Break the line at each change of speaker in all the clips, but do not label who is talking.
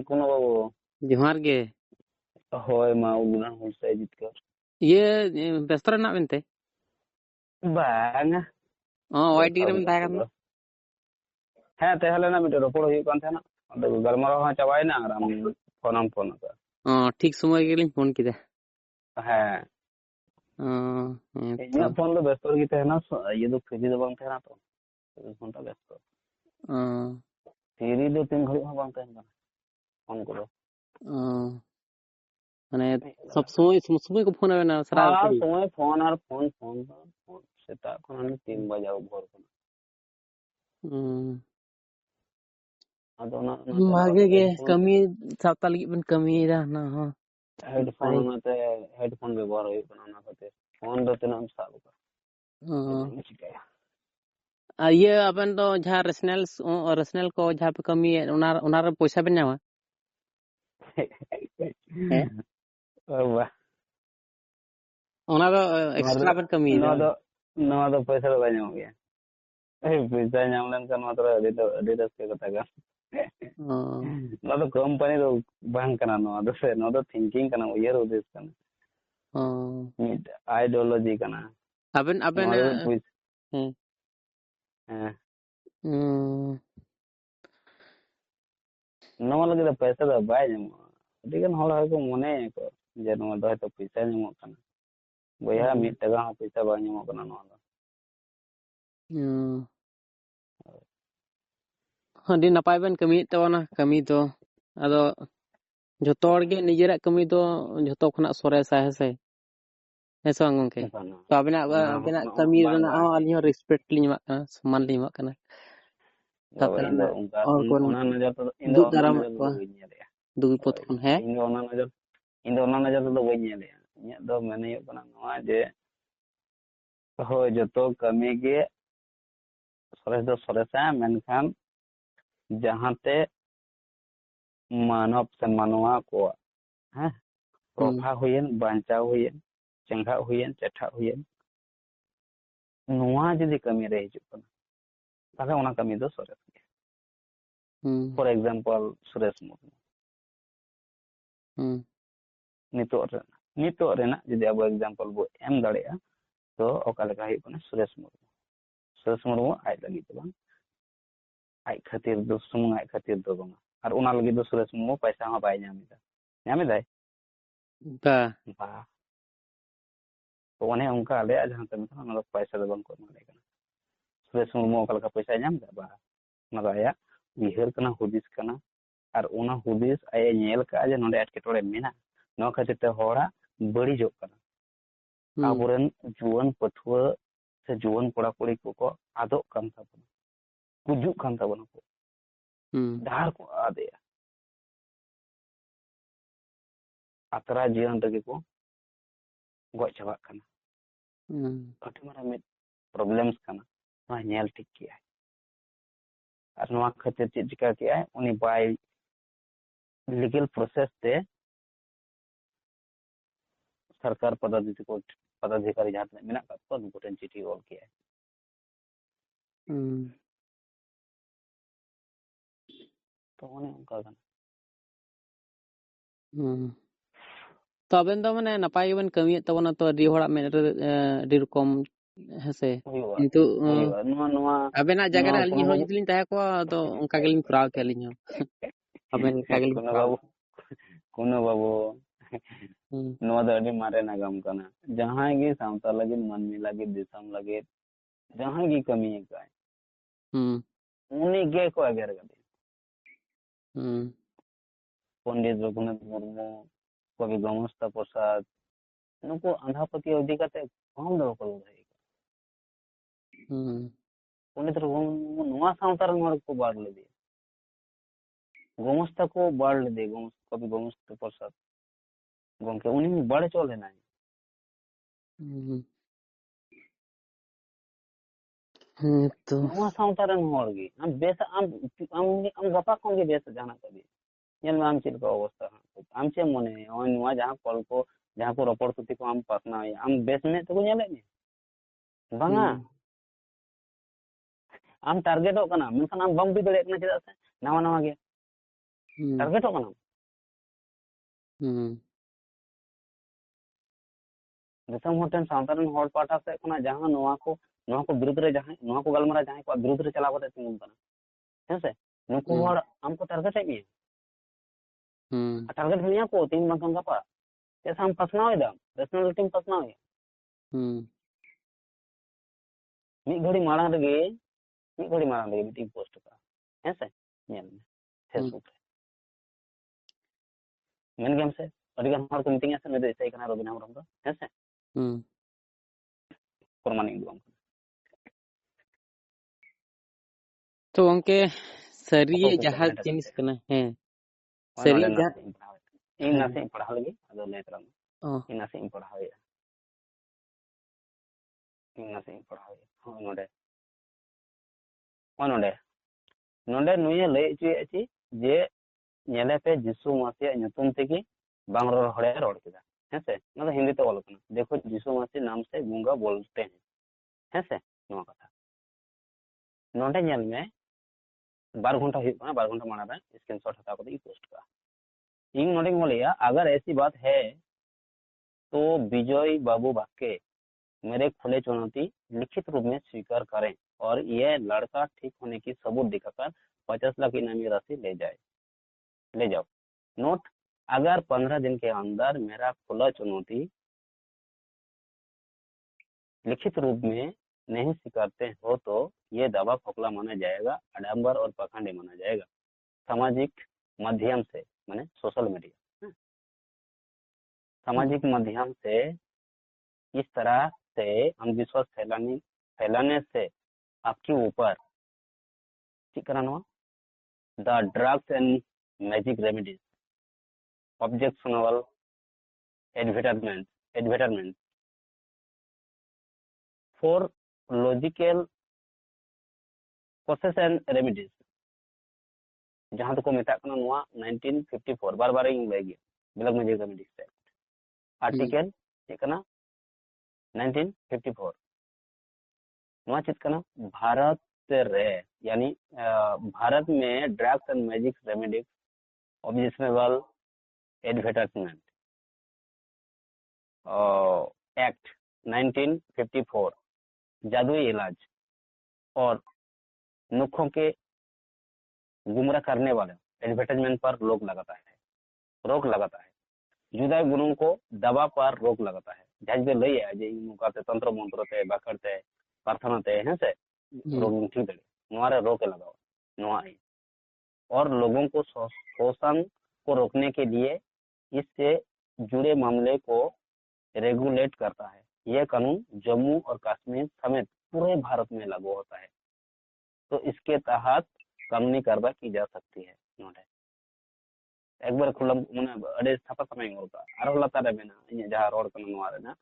কোনো বাবু।
जोहार गे
ᱦᱳᱭ ᱢᱟ ᱩᱜᱩᱱᱟ ᱦᱩᱞᱥᱟᱹᱭ ᱡᱤᱛᱠᱟᱹᱨ
ये व्यस्त ᱨᱮᱱᱟᱜ ᱵᱮᱱᱛᱮ
ᱵᱟᱝᱟ
ᱳᱟইᱴᱤ
ᱵᱮᱥ
ᱨᱮᱢ ᱛᱟᱦᱮᱸ ᱠᱟᱱ ᱫᱚ
ᱦᱮᱸ ᱛᱟᱦᱮᱸ ᱞᱮᱱᱟ ᱢᱤᱫᱴᱮᱡ ᱨᱚᱯᱚᱲ ᱦᱩᱭᱩᱜ ᱠᱟᱱ ᱛᱟᱦᱮᱱᱟ ᱟᱫᱚ ᱜᱟᱞᱢᱟᱨᱟᱣ ᱦᱚᱸ ᱪᱟᱵᱟᱭᱮᱱᱟ ᱟᱨ ᱟᱢ ᱯᱷᱳᱱ ᱟᱠᱟᱫᱟ
ᱴᱷᱤक ᱥᱚᱢᱚᱭ ᱜᱮᱞᱤᱧ ᱯᱷᱳᱱ ᱠᱮᱫᱟ
ᱦᱮᱸ
ᱦᱮᱸ ᱛᱚ
ᱤᱧᱟᱹᱜ ᱯᱷᱳᱱ ᱫᱚ ᱵᱮᱥᱛᱚ ᱨᱮᱜᱮ ᱛᱟᱦᱮᱱᱟ ᱤᱭᱟᱹ ᱫᱚ ᱯᱷᱤᱨᱤ ᱫᱚ ᱵᱟᱝ ᱛᱟᱦᱮᱱᱟ ᱛᱚ ᱯᱷᱳᱱᱴᱟ ᱵᱮᱥᱛᱚ ᱯᱷᱤᱨᱤ ᱫᱚ ᱛᱤᱱ ᱜᱷᱟᱹᱲᱤᱡ ᱦᱚᱸ ᱵᱟᱝ ᱛᱟᱦᱮᱱ ᱠᱟᱱᱟ ᱯᱷᱳᱱ ᱠᱚᱫᱚ
মানে সব সময় को फोन आवेना सारा
ᱦᱮᱸ
घड़ी
সময় ফোন আর ফোন সেটাগ ᱠᱷᱚᱱ 3 বাজাও ভোর ᱠᱷᱚᱱ ᱟᱫᱚ ᱚᱱᱟᱛᱮ
भागे गे कमी साप्ता लगी बन कमी दा ना हो
हेडफोन ᱚᱱᱟᱛᱮ हेडफोन ব্যবহার ᱦᱩᱭᱩᱜ ᱠᱟᱱᱟ ᱚᱱᱟ ᱠᱷᱟᱹᱛᱤᱨ ᱯᱷᱳᱱ ᱫᱚ ᱛᱤᱱᱟᱹᱜ ᱮᱢ ᱥᱟᱵ ᱠᱟᱜᱼᱟ ᱛᱤᱱᱟᱹᱜ ᱮᱢ ᱪᱤᱠᱟᱹᱭᱟ
ये अपन तो जहाँ रेशनल को जहाँ पे कमी है उनार पैसा बन जावा है
ᱵᱟহ
उनार एक्स्ट्रा बन कमी
ᱱᱚᱣᱟ ᱫᱚ ᱯᱚᱭᱥᱟ ᱫᱚ ᱵᱟᱭ ᱧᱟᱢᱚᱜ ᱜᱮᱭᱟ ᱯᱚᱭᱥᱟ ᱧᱟᱢ ᱞᱮᱱᱠᱷᱟᱱ ᱱᱚᱣᱟ ᱫᱚ ᱟᱹᱰᱤ ᱨᱟᱹᱥᱠᱟᱹ ᱠᱟᱛᱷᱟ ᱠᱟᱱᱟ ᱱᱚᱣᱟ ᱫᱚ ᱠᱳᱢᱯᱟᱱᱤ ᱫᱚ ᱵᱟᱝ ᱠᱟᱱᱟ ᱱᱚᱣᱟ ᱫᱚ ᱥᱮ ᱱᱚᱣᱟ ᱫᱚ ᱛᱷᱤᱝᱠᱤᱝ ᱠᱟᱱᱟ ᱩᱭᱦᱟᱹᱨ ᱦᱩᱫᱤᱥ ᱠᱟᱱᱟ ᱢᱤᱫ आइडियोलॉजी कना
अबन अबन
ᱦᱮᱸ ᱱᱚᱣᱟ ᱞᱟᱹᱜᱤᱫ ᱫᱚ ᱯᱚᱭᱥᱟ ᱫᱚ ᱵᱟᱭ ᱧᱟᱢᱚᱜᱼᱟ ᱟᱹᱰᱤᱜᱟᱱ ᱦᱚᱲ ᱦᱚᱭᱛᱚ ᱢᱚᱱᱮᱭᱟᱠᱚ ᱡᱮ ᱱᱚᱣᱟ ᱫᱚ ᱦᱚᱭᱛᱚ ᱯᱚᱭᱥᱟ ᱧᱟᱢᱚᱜ ᱠᱟᱱᱟ ᱵᱚᱭᱦᱟ 1 টাকা ᱦᱚᱸ ᱯᱚᱭᱥᱟ ᱵᱟᱝ ᱧᱟᱢᱚᱜ ᱠᱟᱱᱟ ᱱᱚᱣᱟ ᱫᱚ
ᱟᱹᱰᱤ ᱱᱟᱯᱟᱭ ᱵᱮᱱ ᱠᱟᱹᱢᱤᱭᱮᱫ ᱛᱟᱵᱚᱱᱟ ᱠᱟᱹᱢᱤ ᱫᱚ ᱟᱫᱚ ᱡᱚᱛᱚ ᱦᱚᱲ ᱜᱮ ᱱᱤᱡᱮᱨᱟᱜ ᱠᱟᱹᱢᱤ ᱫᱚ ᱡᱚᱛᱚ ᱠᱷᱚᱱᱟᱜ ᱥᱚᱨᱮᱥᱟ ᱦᱮᱸᱥᱮ ᱦᱮᱸᱥᱮ ᱵᱟᱝ ᱜᱚᱝᱠᱮ ᱛᱚ ᱟᱵᱮᱱᱟᱜ ᱠᱟᱹᱢᱤ
ᱵᱟᱝ
ᱨᱮᱱᱟᱜ
ᱵᱟᱝ
ᱦᱚᱸ ᱟᱹᱞᱤᱧ ᱦᱚᱸ ᱨᱮᱥᱯᱮᱠᱴ ᱞᱤᱧ ᱮᱢᱟᱜ ᱠᱟᱱᱟ ᱥᱚᱢᱢᱟᱱ ᱞᱤᱧ ᱮᱢᱟᱜ ᱠᱟᱱᱟ
ᱵᱟᱵᱟ ᱤᱧ ᱫᱚ ᱚᱱᱠᱟ ᱚᱱᱟ ᱱᱚᱡᱚᱨ ᱛᱮᱫᱚ ᱤᱧ ᱫᱚ ᱚᱱᱟ ᱱᱚᱡᱚᱨ ᱛᱮᱫᱚ ᱵᱟᱹᱧ ᱧᱮᱞᱮᱜᱼᱟ
ᱫᱩ ᱵᱤᱯᱚᱫ ᱠᱷᱚᱱ ᱦᱮᱸ
ᱤᱧ ᱫᱚ ᱚᱱᱟ ᱱᱚᱡᱚᱨ ᱛᱮᱫᱚ ᱵᱟᱹᱧ ᱧᱮᱞᱮᱜᱼᱟ ᱤᱧᱟᱹᱜ ᱫᱚ ᱢᱮᱱ ᱦᱩᱭᱩᱜ ᱠᱟᱱᱟ ᱱᱚᱣᱟ ᱡᱮ ᱦᱳᱭ ᱡᱚᱛᱚ ᱠᱟᱹᱢᱤ ᱜᱮ ᱥᱚᱨᱮᱥ ᱫᱚ ᱥᱚᱨᱮᱥᱟ ᱢᱮᱱᱠᱷᱟन ᱡᱟᱦᱟᱸᱛᱮ ᱢᱟᱱᱚᱵ ᱥᱮ ᱢᱟᱱᱣᱟ ᱠᱚᱣᱟᱜ ᱦᱮᱸ ᱨᱚᱯᱷᱟ ᱦᱩᱭᱮᱱ ᱵᱟᱧᱪᱟᱣ ᱦᱩᱭᱮᱱ ᱪᱮᱸᱜᱷᱟᱜ ᱦᱩᱭᱮᱱ ᱪᱮᱴᱷᱟᱜ ᱦᱩᱭᱮᱱ ᱱᱚᱣᱟ ᱡᱩᱫᱤ ᱠᱟᱹᱢᱤ ᱨᱮ ᱦᱤᱡᱩᱜ ᱠᱟᱱᱟ তাহলে ᱚᱱᱟ ᱠᱟᱹᱢᱤ ᱫᱚ ᱥᱚᱨᱮᱥ ᱜᱮᱭᱟ ᱯᱷᱚᱨ एग्जांपल सुरेश मुर्मू ᱱᱤᱛᱚᱜ ᱨᱮᱱᱟᱜ ᱡᱩᱫᱤ ᱟᱵᱚ एग्जांपल ᱵᱚ ᱮᱢ ᱫᱟᱲᱮᱭᱟᱜᱼᱟ ᱛᱚ ᱚᱠᱟ ᱞᱮᱠᱟ ᱦᱩᱭᱩᱜ ᱠᱟᱱᱟ ᱥᱩᱨᱮश ᱢᱩᱨᱢᱩ ᱟᱡ ᱞᱟᱹᱜᱤᱫ ᱫᱚ ᱵᱟᱝ ᱟᱡ ᱠᱷᱟᱹᱛᱤᱨ ᱫᱚ ᱥᱩᱢᱩᱝ ᱟᱡ ᱠᱷᱟᱹᱛᱤᱨ ᱫᱚ ᱵᱟᱝ ᱟᱨ ᱚᱱᱟ ᱞᱟᱹᱜᱤᱫ ᱫᱚ ᱥᱩᱨᱮশ ᱢᱩᱨᱢᱩ ᱯᱚᱭᱥᱟ ᱦᱚᱸ ᱵᱟᱭ ᱧᱟᱢᱮᱫᱟᱭ ᱵᱟ ᱛᱚ ᱚᱱᱮ ᱚᱱᱠᱟ ᱟᱞᱮᱭᱟᱜ ᱡᱟᱦᱟᱸ ᱠᱟᱹᱢᱤ ᱠᱟᱱᱟ ᱚᱱᱟ ᱫᱚ ᱯᱚᱭᱥᱟ ᱫᱚ ᱵᱟᱝ ᱠᱚ ᱮᱢᱟᱞᱮ ᱠᱟᱱᱟ ᱥᱩᱨᱮশ ᱢᱩᱨᱢᱩ ᱚᱠᱟ ᱞᱮᱠᱟ ᱯᱚᱭᱥᱟᱭ ᱧᱟᱢᱫᱟ ᱵᱟ ᱚᱱᱟ ᱫᱚ ᱟᱭᱟᱜ ᱩᱭᱦᱟᱹᱨ ᱠᱟᱱᱟ ᱦᱩᱫᱤᱥ ᱠᱟᱱᱟ ᱟᱨ ᱚᱱᱟ ᱦᱩᱫᱤᱥ ᱟᱡ ᱧᱮᱞ ᱠᱟᱜᱼᱟ ᱡᱮ ᱱᱚᱰᱮ ᱮᱴᱠᱮᱴᱚᱬᱮ ᱢᱮᱱᱟᱜᱼᱟ ᱱᱚᱣᱟ ᱠᱷᱟᱹᱛᱤᱨ ᱛᱮ ᱦᱚᱲᱟᱜ ᱵᱟᱹᱲᱤᱡᱚᱜ ᱠᱟᱱᱟ ᱟᱵᱚᱨᱮᱱ ᱡᱩᱣᱟᱹᱱ ᱯᱟᱹᱴᱷᱩᱣᱟᱹ ᱥᱮ ᱡᱩᱣᱟᱹᱱ ᱠᱚᱲᱟ ᱠᱩᱲᱤ ᱠᱚᱠᱚ ᱟᱫᱚᱜ ᱠᱟᱱ ᱛᱟᱵᱚᱱᱟ ᱜᱩᱡᱩᱜ ᱠᱟᱱ ᱛᱟᱵᱚᱱᱟ ᱠᱚ ᱰᱟᱦᱟᱨ ᱠᱚ ᱟᱫᱮᱜᱼᱟ ᱟᱛᱨᱟ ᱡᱤᱭᱚᱱ ᱨᱮᱜᱮ ᱠᱚ ᱜᱚᱡ ᱪᱟᱵᱟᱜ ᱠᱟᱱᱟ ᱟᱹᱰᱤ ᱢᱟᱨᱟᱝ ᱢᱤᱫ ᱯᱨᱚᱵᱞᱮᱢᱥ ᱠᱟᱱᱟ ᱱᱚᱣᱟ ᱧᱮᱞ ᱴᱷᱤᱠ ᱠᱮᱜᱼᱟᱭ ᱟᱨ ᱱᱚᱣᱟ ᱠᱷᱟᱹᱛᱤᱨ ᱪᱮᱫ ᱪᱤᱠᱟᱹ ᱠᱮᱜᱼᱟᱭ ᱩᱱᱤ ᱵᱟᱭ ᱞᱤᱜᱮᱞ ᱯᱨᱚᱥᱮᱥ ᱛᱮ ᱥᱚᱨᱠᱟর पदाधिकारी जहाँ तक मेना काट को उनको टेन चिट्ठी ऑल किया है तो उन्हें उनका गाना
तो अबेन दो माने नपाय गेबेन कमियत तबना तो अडी होड़ा में अडी रकम हेसे किंतु अबेना जगह रे अलिኝ हो जुदि लिन ताया को तो उनका गेलिन कराव के अलिኝ हो अबेन का गेलिन
कोनो बाबू नोआ द अडी मारे नागाम कना जहां गे सामता लगे मनमी लगे दिसम लगे जहां गे कमी काय उनी गे को अगर गदे पंडित रघुनाथ मुर्मू कवि गमस्ता प्रसाद नुको अंधापति इदी काते कम दो को लड़ाई पंडित रघुनाथ नोआ सामता रन हर को बाड़ ले दे गमस्ता को बाड़ ले दे कवि गमस्ता प्रसाद गोंके उनी बड़े चले ना तो नोआ सामता रन हर गे हम बेस हम गपा कोन गे बेस जाना कबी ñel ma am ci ko অবস্থা am ci মনে ওই নোয়া যাহা গল্প যাহা কো রপড় তুতি কো am পাসনা am বেস মে তো ñele ni banga am target kana menkan am bam bi dare kana cheda se nawa nawa ge टारगेटों कना दिसम होटन सावतारन हॉट पाटा से कना जहां नोआ को विरुद्ध रे जहां नोआ को गलमरा जहां को विरुद्ध रे चला बते तिंगुन कना हेसे नुकु हर हमको टारगेट है टारगेट मिया को तीन बंकन गपा जैसे हम फसना है दम पर्सनालिटी में फसना है मी घड़ी मारा लगे मीटिंग पोस्ट का हेसे नेल में फेसबुक रे मेन गेम से अड़ी गन हर को मीटिंग है से ऐसे कना रबिना हम दो हेसे परमानेंट दुम
तो उनके सरिये जहाज जिनिस कना है सरिये
इन नासे पढ़ा लगे अदो ले तरम इन नासे पढ़ा है हो नोडे नोडे नुये ले ची जे नेले पे जिसु मसीह नुतुम तेगी बांग रोड हड़े रोड किदा हेसे ना हिंदी तो बोलो कना देखो जिसु मसीह नाम से गूंगा बोलते हैं हेसे नो कथा नोडे नेल में 12 घंटा हुई ना 12 घंटा माना था स्क्रीनशॉट हटा को पोस्ट का इन नोडे बोलिया अगर ऐसी बात है तो विजय बाबू बाके मेरे खुले चुनौती लिखित रूप में स्वीकार करें और यह लड़का ठीक होने की सबूत दिखाकर 50 लाख इनामी राशि ले जाओ नोट अगर 15 दिन के अंदर मेरा खुला चुनौती लिखित रूप में नहीं स्वीकारते हो तो ये दावा खोखला माना जाएगा, आडंबर और पाखंडी माना जाएगा। सामाजिक माध्यम से माने सोशल मीडिया, सामाजिक माध्यम से इस तरह से अंधविश्वास फैलाने से आपके ऊपर the drugs and magic remedies objectional advertisement for logical process and remedies जहां तो को मेता 1954 बार इन लगे ब्लैक मैजिक रेमेडीज आर्टिकल चेकना 1954 नवा चेत कना भारत रे यानी भारत में drugs and magic remedies objectional advertisement act 1954 जादुई इलाज और नुक्खों के गुमराह करने वाले एडवर्टाइजमेंट पर रोक लगाता है जुदा गुणों को दवा पर रोक लगाता है जहाज बे लई है जे नुकाते तंत्र मंत्र ते बाखरते प्रार्थना ते हैं से रोग ठीक दे नोरे रोक लगाओ नोआ है और लोगों को शोषण को रोकने के लिए इससे जुड़े मामले को रेगुलेट करता है। यह कानून जम्मू और कश्मीर समेत पूरे भारत में लागू होता है, तो इसके तहत कानूनी कार्रवाई की जा सकती है। नोट एक बार खुलम माने अडे छापा समय होता आरो लतारे मेना इन जहां रोड कन नोरे ना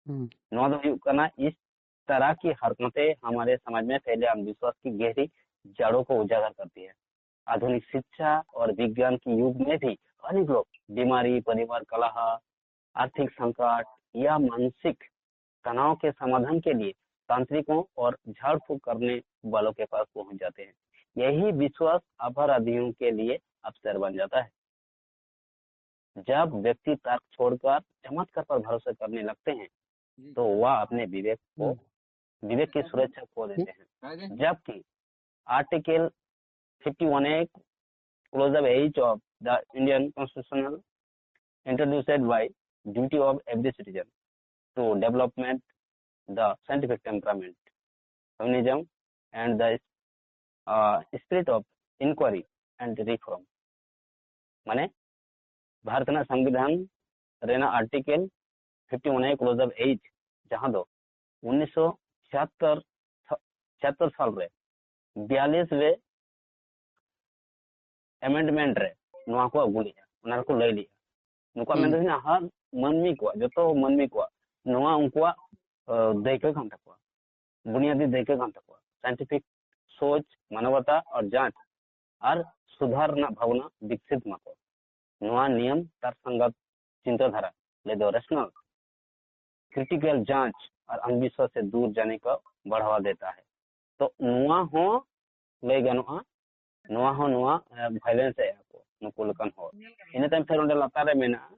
नोआ दो हुई कना इस तरह की हरकतें हमारे समाज में फैले अंधविश्वास की गहरी जड़ों को उजागर करती है। आधुनिक शिक्षा और विज्ञान के युग में भी अनेक लोग बीमारी, परिवार कलह, आर्थिक संकट या मानसिक तनाव के समाधान के लिए तांत्रिकों और झाड़ फूक करने वालों के पास पहुंच जाते हैं। यही विश्वास अपराधियों के लिए अवसर बन जाता है। जब व्यक्ति तर्क छोड़कर चमत्कार पर भरोसा करने लगते हैं तो वह अपने विवेक की सुरक्षा खो देते हैं। जबकि article 51A clause of age of the Indian constitutional introduced by duty of every citizen to development the scientific temperament, feminism and the spirit of inquiry and reform माने भारत ना संविधान रेना article 51A clause of age जहां दो 1976 साल रे 42वे amendment रे नोआ को अगुली उना को लई लिया नुका मेन हर मनमी को जो मनमी को नोआ उनका दायित्व कान तकवा बुनियादी दायित्व कान तकवा साइंटिफिक सोच, मानवता और जांच और सुधारना भावना विकसित मको नोआ नियम तर्कसंगत चिंताधारा ले दो रेशनल क्रिटिकल जांच और अंधविश्वास से दूर जाने का बढ़ावा देता है। तो नोआ हो ले गनोआ नोआ वायलेंस है आपको नुकु लेकान हॉर इन टाइम फिर उन्हें लाता रे मेना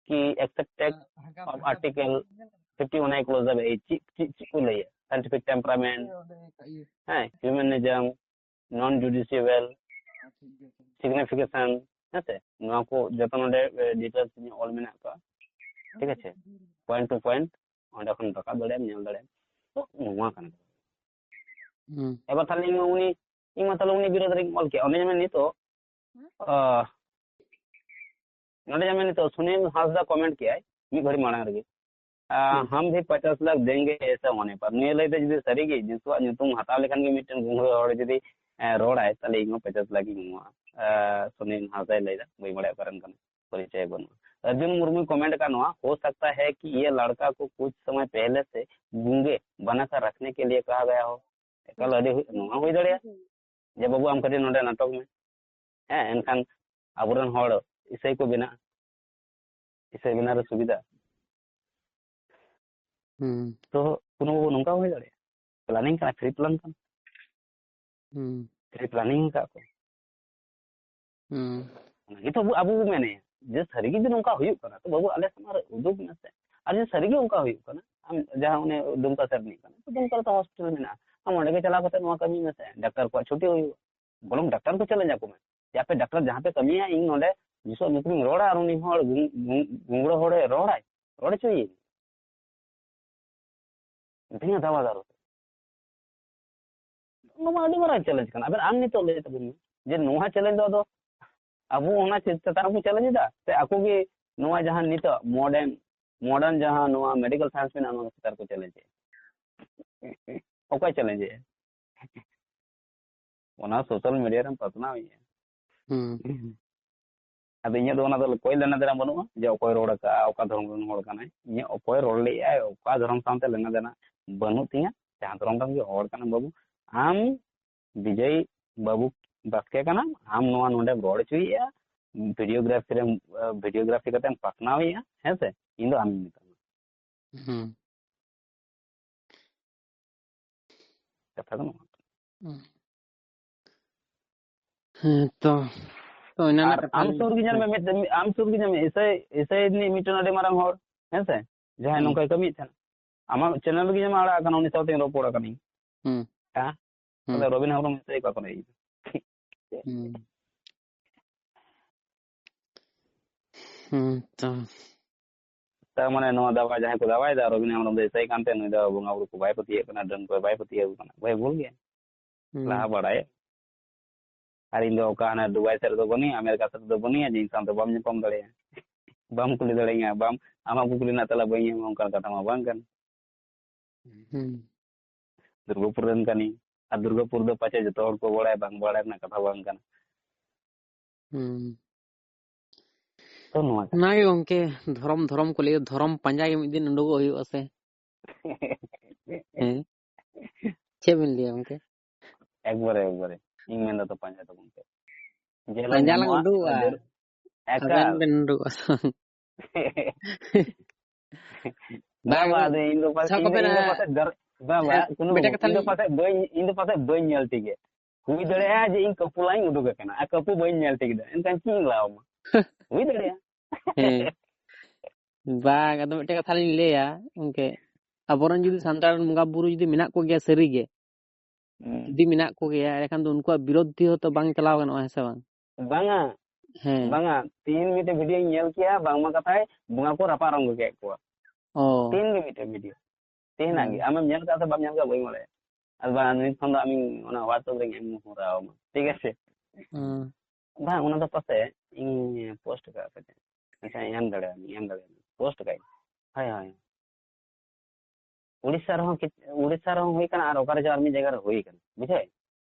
कि एक्सेप्टेड ऑफ आर्टिकल 51 क्लोज अब ची को ले साइंटिफिक टेम्परामेंट है ह्यूमनिज्म नॉन जुडिशियल सिग्निफिकेशन है नवा को जतन उन्हें डिटेल्स में ऑल मेना का ठीक है पॉइंट टू पॉइंट और खन रखा दड़े नेल दड़े तो नवा कन एबार थाले उनी इमा थाले उनी विरोध रे ऑल के ओने में नितो नोडे जमे नितो सुनील हांसदा कमेंट किया मी घड़ी मांग रगे हम भी 50 लाख देंगे ऐसा होने पर नहीं लेते जदी सरी की जिसवा तुम हटा लेखन के मिटन गुंगो और जदी रोड आए ताले इनो 50 लाख की गुंगवा सुनील हांसदा लेदा बई बड़े करन कन परिचय बन अर्जुन मुर्मू कमेंट का नवा हो सकता है कि ये लड़का को कुछ समय पहले से गूंगे बनाकर रखने के लिए कहा गया हो कल अड़ी नवा हुई दड़िया जब बाबू आम कटी नोडे नाटक में है एनखान अबुरन हॉड़ इसे को बिना इसे बिना सुविधा तो कुनो नौका हुई दड़े प्लानिंग का फ्री प्लान का फ्री प्लानिंग का को ये तो अबू मैंने जे सरीगी जो नौका हुई करना तो बाबू आले समार उदुग में से और जे सरीगी उनका हुई करना हम जहां उन्हें दुमका सर नहीं करना तो दुमका तो हॉस्पिटल में ना हम ओंडे के चला करते नौका कमी में से डॉक्टर को छुट्टी हुई बोलो डॉक्टर को चले जाको मैं या पे डॉक्टर जहां पे कमी है इन ओंडे जिसो नुकरी रोड़ा और उन्हीं हॉड़ गुंगड़ो होड़े रोड़ा चाहिए ᱤᱧ ᱫᱟᱣᱟ ᱫᱟᱨᱚ ᱱᱚᱣᱟ ᱟᱹᱰᱤ ᱢᱟᱨᱟᱝ ᱪᱮᱞᱮᱧᱡ ᱠᱟᱱᱟ ᱟᱵᱮᱱ ᱟᱢ ᱱᱤᱛᱚᱜ ᱞᱟᱹᱭ ᱛᱟᱵᱚᱱ ᱡᱮ ᱱᱚᱣᱟ ᱪᱮᱞᱮᱧᱡ ᱫᱚ ᱟᱵᱚ ᱚᱱᱟ ᱪᱮᱛᱟᱱ ᱵᱚ ᱪᱮᱞᱮᱧᱡ ᱮᱫᱟ ᱥᱮ ᱟᱠᱚ ᱜᱮ ᱱᱚᱣᱟ ᱡᱟᱦᱟᱸ ᱱᱤᱛᱚᱜ मॉडर्न जहां नोआ मेडिकल साइंस में नाम चेतार को चैलेंज है ओका चैलेंज है ओना सोशल मीडिया रे पतना है अब इन दो ना कोई लेना देना बनुआ जे ओकोय रोड का ओका धर्म रन होड़ काना इन ओकोय रोड ले आय ओका धर्म सामते लेना देना बनु तिया जहां धर्म रन के होड़ काना बाबू आम विजय बाबू बास्के काना आम नोआ नोडे रोड चुइया वीडियोग्राफी कते पसनाविया है से इन दो आम मिता कथा दो
तो तो ina na
am sur gi jame ऐसे नि मिटन अडे मारंग होड़ है से जहां नोका कमी था आमा चैनल gi जमे आड़ा काना उनी साथे रोपोड़ कानी हां तो रबिन हरम से का कोने तो माने नो दवा जहां को दवाई दा रबिन हरम दे सही कानते न दा बंगा को बाय पति कना डन को बाय पति कना भाई बोल गया ला बड़ाए और इन दो का ना दुबई से तो बनी अमेरिका से तो बनी जी इंसान तो बम पम दड़े बम कुली दड़े बम आमा कुली ना तला बई हम का कथा मा बांग कन दुर्गापुर रन कनी आ दुर्गापुर दो पाचे जतो हर को बड़ाय बांग बड़ाय ना कथा बांग कन तो नोआ
ना के गंके धर्म को ले धर्म पंजा के मिद दिन उडुगो हुई असे छे बिन लिया गंके
एक बारे इन में तो पंजा तो गंके जेला
पंजा लंग उडुआ
एका
बेन उडुआ
बाबा दे इन दो पासे बाबा कुनो इन दो पासे बई नेल तिगे हुई दड़े आ जे इन कपुलाई उडुग कना आ कपु बई नेल तिगे द एनकन चिंग लाव हुई दड़े
बाग अदो मिटे कथा लिन लेया उनके अबोरन जुदी संतान मुंगा बुरु जुदी मिना को गया सरी गे जुदी मिना को गया एखान तो उनको विरोधी हो तो बांग चलाव गनो है से बांगा तीन मिटे वीडियो नेल किया बांगमा कथाय बुंगा को रपा रंग के को तीन मिटे वीडियो तीन आगे आम नेल का बाम नेल का बई मले अलबा नि फंदा आमी ओना व्हाट्सएप रे एम होराव ठीक है बा ओना तो पासे इन पोस्ट का अच्छा एम दड़े पोस्ट का हाय हाय उड़ीसा रहो हुई कना और ओकर आर्मी जगह रे हुई कना बुझे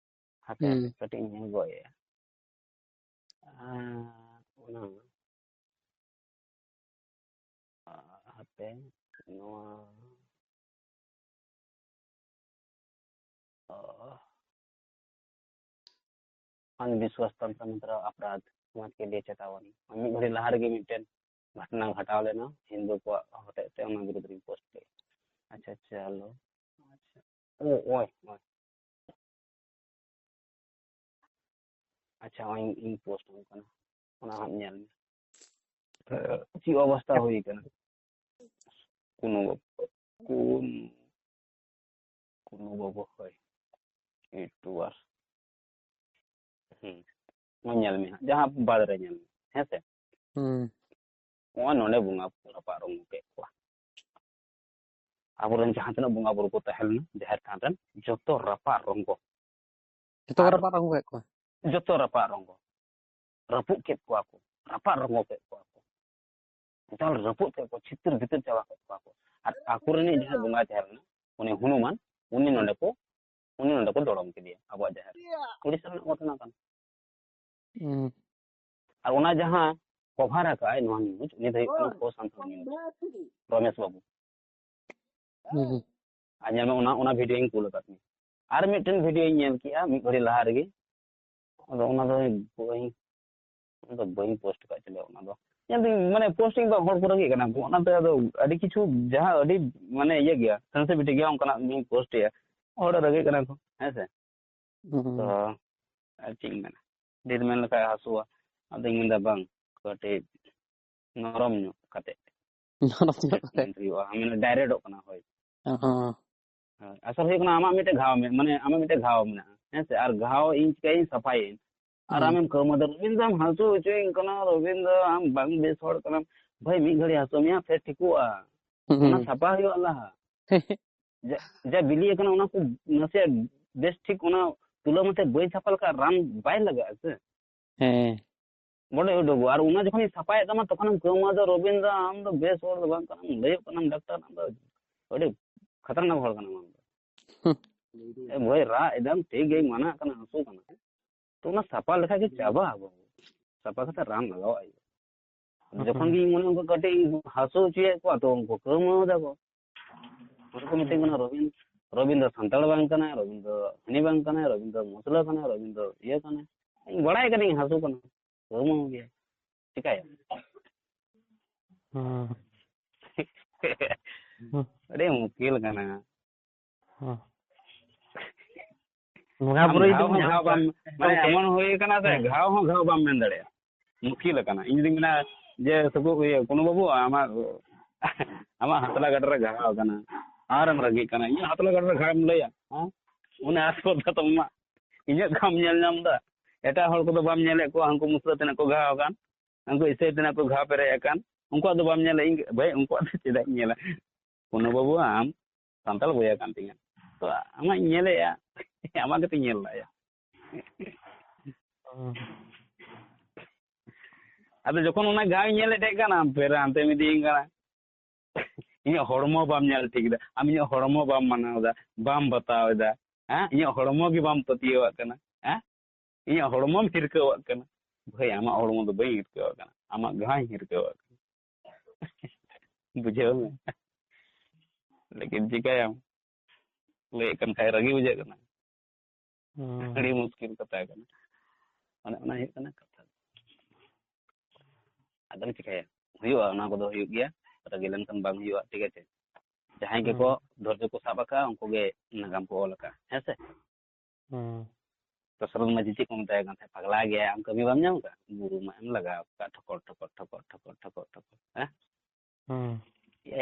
हाते कटिंग ने गोए ओना हाते नोआ अंधविश्वास तंत्र अपराध समाज के लिए चेतावनी मी घड़ी लहर के मिटेन घटना घटाव लेना हिंदू को होते ते उन विरुद्ध पोस्ट के अच्छा चलो अच्छा ओ ओए अच्छा इन पोस्ट करना
ᱚᱱᱟ ᱦᱚᱸ ᱧᱮᱞ ᱢᱮ ᱪᱮᱫ ᱚᱵᱚᱥᱛᱟ ᱦᱩᱭ ᱠᱟᱱᱟ ᱠᱩᱱᱩ ᱵᱟᱵᱩ ᱦᱳᱭ 2 hours ᱧᱮᱞ ᱢᱮ ᱡᱟᱦᱟᱸ ᱵᱟᱫ ᱨᱮ ᱧᱮᱞ ᱢᱮ ᱦᱮᱸᱥᱮ ᱱᱚᱜᱼᱚᱭ ᱱᱚᱰᱮ ᱵᱚᱸᱜᱟ ᱨᱟᱯᱟᱜ ᱨᱚᱝᱜᱚ ᱠᱮᱫ ᱠᱚᱣᱟ ᱟᱵᱚᱨᱮᱱ ᱡᱟᱦᱟᱸ ᱛᱤᱱᱟᱹᱜ ᱵᱚᱸᱜᱟ ᱵᱩᱨᱩ ko ᱛᱟᱦᱮᱸ ᱞᱮᱱᱟ ᱡᱟᱦᱮᱨ ᱛᱷᱟᱱ ᱨᱮᱱ ᱡᱚᱛᱚ ᱨᱟᱯᱟᱜ ᱨᱚᱝᱜᱚ
ᱡᱚᱛᱚ ᱠᱚ ᱨᱟᱯᱟᱜ ᱨᱚᱝᱜᱚ ᱠᱮᱫ ᱠᱚᱣᱟ
ᱡᱚᱛᱚ ᱨᱟᱯᱟᱜ ᱨᱚᱝᱜᱚ ᱨᱟᱹᱯᱩᱫ ᱠᱮᱫ ᱠᱚᱣᱟ ᱠᱚ ᱨᱟᱯᱟᱜ ᱨᱚᱝᱜᱚ ᱠᱮᱫ ᱠᱚᱣᱟ ᱠᱚ ᱮᱠᱟᱞ ᱨᱟᱹᱯᱩᱫ ᱠᱮᱫ ᱠᱚ ᱪᱷᱤᱛᱤᱨ ᱵᱷᱤᱛᱤᱨ ᱪᱟᱵᱟ ᱠᱮᱫ ᱠᱚᱣᱟ ᱠᱚ ᱟᱨ ᱟᱠᱚᱨᱮᱱᱤᱡ ᱡᱟᱦᱟᱸᱭ ᱵᱚᱸᱜᱟᱭ ᱛᱟᱦᱮᱸ ᱞᱮᱱᱟ ᱩᱱᱤ ᱦᱩᱱᱩᱢᱟᱱ ᱩᱱᱤ ᱱᱚᱰᱮ ᱠᱚ ᱫᱚᱲᱚᱢ ᱠᱮᱫᱮᱭᱟ ᱟᱵᱚᱣᱟᱜ ᱡᱟᱦᱮᱨ ᱩᱲᱤᱥᱥᱟ ᱨᱮᱱᱟᱜ ᱜᱷᱚᱴᱚᱱᱟ ᱠᱟᱱᱟ ᱟᱨ ᱚᱱᱟ ᱡᱟᱦᱟᱸ ᱠᱚᱵᱷᱟᱨ ᱟᱠᱟᱜᱼᱟᱭ ᱱᱚᱣᱟ ᱱᱤᱭᱩᱡ ᱩᱱᱤ ᱫᱚ ᱦᱩᱭᱩᱜ ᱠᱟᱱᱟ ᱯᱨᱚᱥᱟᱱᱛᱚ ᱱᱤᱭᱩᱡ ᱨᱚᱢᱮᱥ ᱵᱟᱵᱩ ᱟᱨ ᱧᱮᱞ ᱢᱮ ᱚᱱᱟ ᱵᱷᱤᱰᱤᱭᱳᱧ ᱠᱩᱞ ᱟᱠᱟᱫ ᱢᱮᱭᱟ ᱟᱨ ᱢᱤᱫᱴᱮᱱ ᱵᱷᱤᱰᱤᱭᱳᱧ ᱧᱮᱞ ᱠᱮᱜᱼᱟ ᱢᱤᱫ ᱜᱷᱟᱹᱲᱤ ᱞᱟᱦᱟ ᱨᱮᱜᱮ ᱟᱫᱚ ᱚᱱᱟ ᱫᱚ ᱵᱟᱹᱧ ᱯᱳᱥᱴ ᱠᱟᱜ ᱪᱚᱞᱮ ᱚᱱᱟ ᱫᱚ ᱧᱮᱞᱫᱟᱹᱧ ᱢᱟᱱᱮ ᱯᱳᱥᱴᱤᱝ ᱫᱚ ᱦᱚᱲ ᱠᱚ ᱨᱟᱹᱜᱤᱜ ᱠᱟᱱᱟ ᱠᱚ ᱚᱱᱟᱛᱮ ᱟᱫᱚ ᱟᱹᱰᱤ ᱠᱤᱪᱷᱩ ᱡᱟᱦᱟᱸ ᱟᱹᱰᱤ ᱢᱟᱱᱮ ᱤᱭᱟᱹ ᱜᱮᱭᱟ ᱥᱮᱱᱥᱤᱴᱤᱵᱷᱤᱴᱤ ᱜᱮᱭᱟ ᱚᱱᱠᱟᱱᱟᱜ ᱤᱧ ᱯᱳᱥᱴᱮᱜᱼᱟ ᱦᱚᱲ ᱨᱟᱹᱜᱤᱜ ᱠᱟᱱᱟ ᱠᱚ ᱦᱮᱸᱥᱮ ᱛᱚ ᱟᱨ ᱪᱮᱫ ᱤᱧ ᱢᱮᱱᱟ ᱰᱷᱮᱨ ᱢᱮᱱ ᱞᱮᱠᱷᱟᱡ ᱦᱟᱹᱥᱩᱣᱟ ᱟᱫᱚᱧ ᱢᱮᱱᱫᱟ ᱵᱟᱝ ᱠᱟᱹᱴᱤᱡ নরম ᱧᱚᱜ ᱠᱟᱛᱮ ᱦᱩᱭᱩᱜᱼᱟ ᱢᱟᱱᱮ ᱰᱟᱭᱨᱮক্ᱴᱚᱜ ᱠᱟᱱᱟ ᱦᱳᱭ ᱟᱥᱚᱞ ᱦᱩᱭᱩᱜ ᱠᱟᱱᱟ ᱟᱢᱟᱜ ᱢᱤᱫᱴᱮᱡ ᱜᱷᱟᱣ ᱢᱟᱱᱮ ᱟᱢᱟᱜ ᱢᱤᱫᱴᱮᱡ ᱜᱷᱟᱣ ᱢᱮᱱᱟᱜᱼᱟ ᱦᱮᱸᱥᱮ ᱟᱨ ᱜᱷᱟᱣ ᱤᱧ ᱪᱤᱠᱟᱹᱭᱟᱹᱧ ᱥᱟᱯᱷᱟᱭᱟᱹᱧ ᱟᱨ ᱟᱢᱮᱢ ᱠᱟᱹᱣᱢᱟᱹᱫᱟ ᱨᱚᱵᱤᱱᱫᱟ ᱟᱢ ᱦᱟᱹᱥᱩ ᱦᱚᱪᱚᱭᱤᱧ ᱠᱟᱱᱟ ᱨᱚᱵᱤᱱᱫᱟ ᱟᱢ ᱵᱟᱝ ᱵᱮᱥ ᱦᱚᱲ ᱠᱟᱱᱟᱢ ᱵᱷᱟᱹᱭ ᱢᱤᱫ ᱜᱷᱟᱹᱲᱤ ᱦᱟᱹᱥᱩ ᱢᱮᱭᱟ ᱯᱷᱮᱨ ᱴᱷᱤᱠᱚᱜᱼᱟ ᱚᱱᱟ ᱥᱟᱯᱷᱟ ᱦᱩᱭᱩᱜᱼᱟ ᱞᱟᱦᱟ যা বিলিয়ে ᱠᱟᱱᱟ ᱚᱱᱟ ᱠᱚ ᱱᱟᱥᱮ ᱵᱮᱥ ᱴᱷᱤᱠ ᱚᱱᱟ ᱛᱩᱞᱟᱹᱢ ᱟᱛᱮ ᱵᱟᱹᱧ ᱥᱟᱯᱷᱟ ᱞᱮᱠᱷᱟᱱ ᱨᱟᱱ ᱵᱟᱭ ᱞᱟᱜᱟᱜᱼᱟ ᱥᱮ ᱵᱚᱰᱮ ᱩᱰᱩᱠᱚᱜᱼᱟ ᱟᱨ ᱚᱱᱟ ᱡᱚᱠᱷᱚᱱᱤᱧ ᱥᱟᱯᱷᱟᱭᱮᱫ ᱛᱟᱢᱟ ᱛᱚᱠᱷᱚᱱᱮᱢ ᱠᱟᱹᱣᱢᱟᱹᱫᱟ ᱨᱚᱵᱤᱱᱫᱟ ᱟᱢ ᱫᱚ ᱵᱮᱥ ᱦᱚᱲ ᱫᱚ ᱵᱟᱝ ᱠᱟᱱᱟᱢ ᱞᱟᱹᱭᱚᱜ ᱠᱟᱱᱟᱢ ᱰᱟᱠᱛᱟᱨ ᱟᱢ ᱫᱚ ᱟᱹᱰᱤ ᱠᱷᱟᱛᱟᱨᱱᱟᱠ ᱦᱚᱲ ᱠᱟᱱᱟᱢ ᱟᱢ ᱫᱚ ᱵᱷᱟᱹᱭ ᱨᱟᱜ ᱮᱫᱟᱢ ᱴᱷᱤᱠ ᱜᱮᱭᱟᱧ ᱢᱟᱱᱟᱜ ᱠᱟᱱᱟ ᱦᱟᱹᱥᱩ ᱠᱟᱱᱟ ᱛᱚ ᱚᱱᱟ ᱥᱟᱯᱷᱟ ᱞᱮᱠᱷᱟᱡ ᱜᱮ ᱪᱟᱵᱟᱜᱼᱟ ᱵᱟᱹᱵᱩ ᱥᱟᱯᱷᱟ ᱠᱟᱛᱮ ᱨᱟᱱ ᱞᱟᱜᱟᱣᱟᱜ ᱦᱩᱭᱩᱜᱼᱟ ᱡᱚᱠᱷᱚᱱ ᱜᱮ ᱢᱚᱱᱮ ᱚᱱᱠᱟ ᱠᱟᱹᱴᱤᱡ ᱦᱟᱹᱥᱩ ᱦᱚᱪᱚᱭᱮᱫ ᱠᱚᱣᱟ ᱛᱚ ᱩᱱᱠᱩ ᱠᱟᱹᱣᱢᱟᱹᱣ ᱫᱟᱠᱚ ᱩᱱᱠᱩ ᱢᱤᱛᱟᱹᱧ ᱠᱟᱱᱟ ᱨᱚᱵᱤᱱ ᱫᱚ ᱥᱟᱱᱛᱟᱲ ᱵᱟᱝ ᱠᱟᱱᱟᱭ ᱨᱚᱵᱤᱱ ᱫᱚ ᱦᱟᱹᱱᱤ ᱵᱟᱝ ᱠᱟᱱᱟᱭ ᱨᱚᱵᱤᱱ ᱫᱚ ᱢᱩᱥᱞᱟᱹ ᱠᱟᱱᱟᱭ ᱨᱚᱵᱤᱱ ᱫᱚ ᱤᱭᱟᱹ ᱠᱟᱱᱟᱭ ᱵᱟᱲᱟᱭ ᱠᱟᱹᱱᱟᱹᱧ ᱦᱟᱹᱥᱩ ᱠᱟᱱᱟ ᱠᱟᱹᱣᱢᱟᱹᱣ ᱜᱮᱭᱟ ᱪᱤᱠᱟᱹᱭᱟ ᱟᱹᱰᱤ ᱢᱩᱥᱠᱤᱞ ᱠᱟᱱᱟ ᱜᱷᱟᱣ ᱵᱟᱢ ᱢᱟᱱᱮ ᱮᱢᱚᱱ ᱦᱩᱭ ᱠᱟᱱᱟ ᱥᱮ ᱜᱷᱟᱣ ᱦᱚᱸ ᱜᱷᱟᱣ ᱵᱟᱢ ᱢᱮᱱ ᱫᱟᱲᱮᱭᱟᱜᱼᱟ ᱢᱩᱥᱠᱤᱞ ᱠᱟᱱᱟ ᱤᱧ ᱫᱩᱧ ᱢᱮᱱᱟ ᱡᱮ ᱠᱳᱱᱳ ᱵᱟᱹᱵᱩ ᱟᱢᱟᱜ ᱦᱟᱛᱞᱟ ᱜᱟᱰᱟ ᱨᱮ ᱜᱷᱟᱣ ᱠᱟᱱᱟ ᱟᱨᱮᱢ ᱨᱟᱹᱜᱤᱜ ᱠᱟᱱᱟ ᱤᱧᱟᱹᱜ ᱦᱟᱛᱞᱟ ᱜᱟᱰᱟ ᱨᱮ ᱜᱷᱟᱣᱮᱢ ᱞᱟᱹᱭᱟ ᱩᱱᱤ ᱟᱥᱯᱚᱫᱟ ᱛᱚ ᱟᱢᱟᱜ ᱤᱧᱟᱹᱜ ᱜᱷᱟᱣᱢ ᱧᱮᱞ ᱧᱟᱢ ᱮᱫᱟ ᱮᱴᱟᱜ ᱦᱚᱲ ᱠᱚᱫᱚ ᱵᱟᱢ ᱧᱮᱞᱮᱫ ᱠᱚᱣᱟ ᱦᱟᱱᱠᱩ ᱢᱩᱥᱞᱟᱹ ᱛᱮᱱᱟᱜ ᱠᱚ ᱜᱷᱟᱣ ᱟᱠᱟᱱ ᱩᱱᱠᱩ ᱤᱥᱟᱹᱭ ᱛᱮᱱᱟᱜ ᱠᱚ ᱜᱷᱟᱣ ᱯᱮᱨᱮᱡ ᱟᱠᱟᱱ ᱩᱱᱠᱩᱣᱟᱜ ᱫᱚ ᱵᱟᱢ ᱧᱮᱞᱟ ᱤᱧ ᱵᱷᱟᱹᱭ ᱩᱱᱠᱩᱣᱟᱜ ᱫᱚ ᱪᱮᱫᱟᱜ ᱤᱧ ᱧᱮᱞᱟ ᱠᱳᱱᱳ ᱵᱟᱹᱵᱩ ᱟᱢ ᱥᱟᱱᱛᱟᱲ ᱵᱚᱭᱦᱟ ᱠᱟᱱ ᱛᱤᱧᱟ ᱛᱚ ᱟᱢᱟᱜ ᱤᱧ ᱧᱮᱞᱮᱫᱼᱟ ᱟᱢᱟᱜ ᱜᱮᱛᱚᱧ ᱧᱮᱞ ᱞᱟᱭᱟ ᱟᱫᱚ ᱡᱚᱠᱷᱚᱱ ᱚᱱᱟ ᱜᱷᱟᱣ ᱤᱧ ᱧᱮᱞᱮᱫ ᱛᱟᱦᱮᱸ ᱠᱟᱱᱟ ᱯᱷᱮᱨ ᱦᱟᱱᱛᱮᱢ ᱤᱫᱤᱭᱤᱧ ᱠᱟᱱᱟ ᱤᱧᱟᱹᱜ ᱦᱚᱲᱢᱚ ᱵᱟᱢ ᱧᱮᱞ ᱴᱷᱤᱠ ᱮᱫᱟ ᱟᱢ ᱤᱧᱟᱹᱜ ᱦᱚᱲᱢᱚ ᱵᱟᱢ ᱢᱟᱱᱟᱣ ᱮᱫᱟ ᱵᱟᱢ ᱵᱟᱛᱟᱣ ᱮᱫᱟ ᱤᱧᱟᱹᱜ ᱦᱚᱲᱢᱚ ᱜᱮ ᱵᱟᱢ ᱯᱟᱹᱛᱭᱟᱹᱣᱟᱜ ᱠᱟᱱᱟ ᱤᱧᱟᱹᱜ ᱦᱚᱲᱢᱚᱢ ᱦᱤᱨᱠᱟᱹᱣᱟᱜ ᱠᱟᱱᱟ ᱵᱷᱟᱹᱭ ᱟᱢᱟᱜ ᱦᱚᱲᱢᱚ ᱫᱚ ᱵᱟᱹᱧ ᱦᱤᱨᱠᱟᱹᱣᱟᱜ ᱠᱟᱱᱟ ᱟᱢᱟᱜ ᱜᱷᱟᱣᱤᱧ ᱦᱤᱨᱠᱟᱹᱣᱟᱜ ᱠᱟᱱᱟ ᱵᱩᱡᱷᱟᱹᱣ ᱢᱮ ᱞᱮᱠᱤᱱ ᱪᱤᱠᱟᱹᱭᱟᱢ ᱞᱟᱹᱭᱮᱫ ᱠᱟᱱ ᱠᱷᱟᱡ ᱨᱟᱹᱜᱤ ᱵᱩᱡᱷᱟᱹᱜ ᱠᱟᱱᱟ ᱟᱹᱰᱤ ᱢᱩᱥᱠᱤᱞ ᱠᱟᱛᱷᱟ ᱠᱟᱱᱟ ᱚᱱᱮ ᱚᱱᱟ ᱦᱩᱭᱩᱜ ᱠᱟᱱᱟ ᱠᱟᱛᱷᱟ ᱟᱫᱚᱢ ᱪᱤᱠᱟᱹᱭᱟ ᱦᱩᱭᱩᱜᱼᱟ ᱚᱱᱟ ᱠᱚᱫᱚ ᱦᱩᱭᱩᱜ ᱜᱮᱭᱟ ᱨᱟᱹᱜᱤ ᱞᱮᱱᱠᱷᱟᱱ ᱵᱟᱝ ᱦᱩᱭᱩᱜᱼᱟ ᱴᱷᱤᱠ আছে ᱡᱟᱦᱟᱸᱭ ᱜᱮᱠᱚ ᱫᱷᱳᱨᱡᱚ ᱠᱚ ᱥᱟᱵ ᱟᱠᱟᱫᱼᱟ ᱩᱱᱠᱩ ᱜᱮ ᱱᱟᱜᱟᱢ ᱠᱚ ᱚᱞ ᱟᱠᱟᱫᱼᱟ ᱦᱮᱸ ᱥᱮ ᱛᱚ ᱥᱚᱨᱚᱱ ᱢᱟᱹᱡᱷᱤ ᱪᱮᱫ ᱠᱚ ᱢᱮᱛᱟᱭ ᱠᱟᱱ ᱛᱟᱦᱮᱸᱫ ᱯᱟᱜᱽᱞᱟ ᱜᱮᱭᱟᱭ ᱟᱢ ᱠᱟᱹᱢᱤ ᱵᱟᱢ ᱧᱟᱢ ᱟᱠᱟᱫ ᱵᱩᱨᱩ ᱢᱟ ᱮᱢ ᱞᱟᱜᱟᱣ ᱟᱠᱟᱫ ᱴᱷᱚᱠᱚᱨ ᱴᱷᱚᱠᱚᱨ ᱴᱷᱚᱠᱚᱨ ᱴᱷᱚᱠᱚᱨ ᱴᱷᱚᱠᱚᱨ ᱴᱷᱚᱠᱚᱨ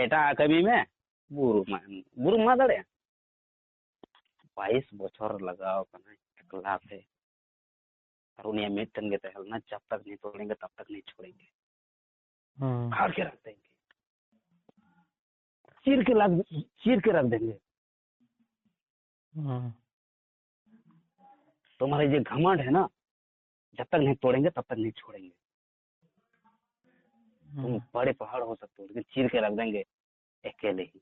ᱮᱴᱟᱜ ᱠᱟᱹᱢᱤ ᱢᱮ ᱵᱩᱨᱩ ᱢᱟ ᱫᱟᱲᱮᱭᱟᱜᱼᱟ 22 বছর লাগাও কানাই একলা थे और उन्हें मिट्टन के तहलना जब तक नहीं तोड़ेंगे तब तक नहीं छोड़ेंगे फाड़ के रख देंगे चीर के रख देंगे तुम्हारे ये घमंड है ना जब तक नहीं तोड़ेंगे तब तक नहीं छोड़ेंगे तुम बड़े पहाड़ हो सकते हो लेकिन चीर के रख देंगे अकेले ही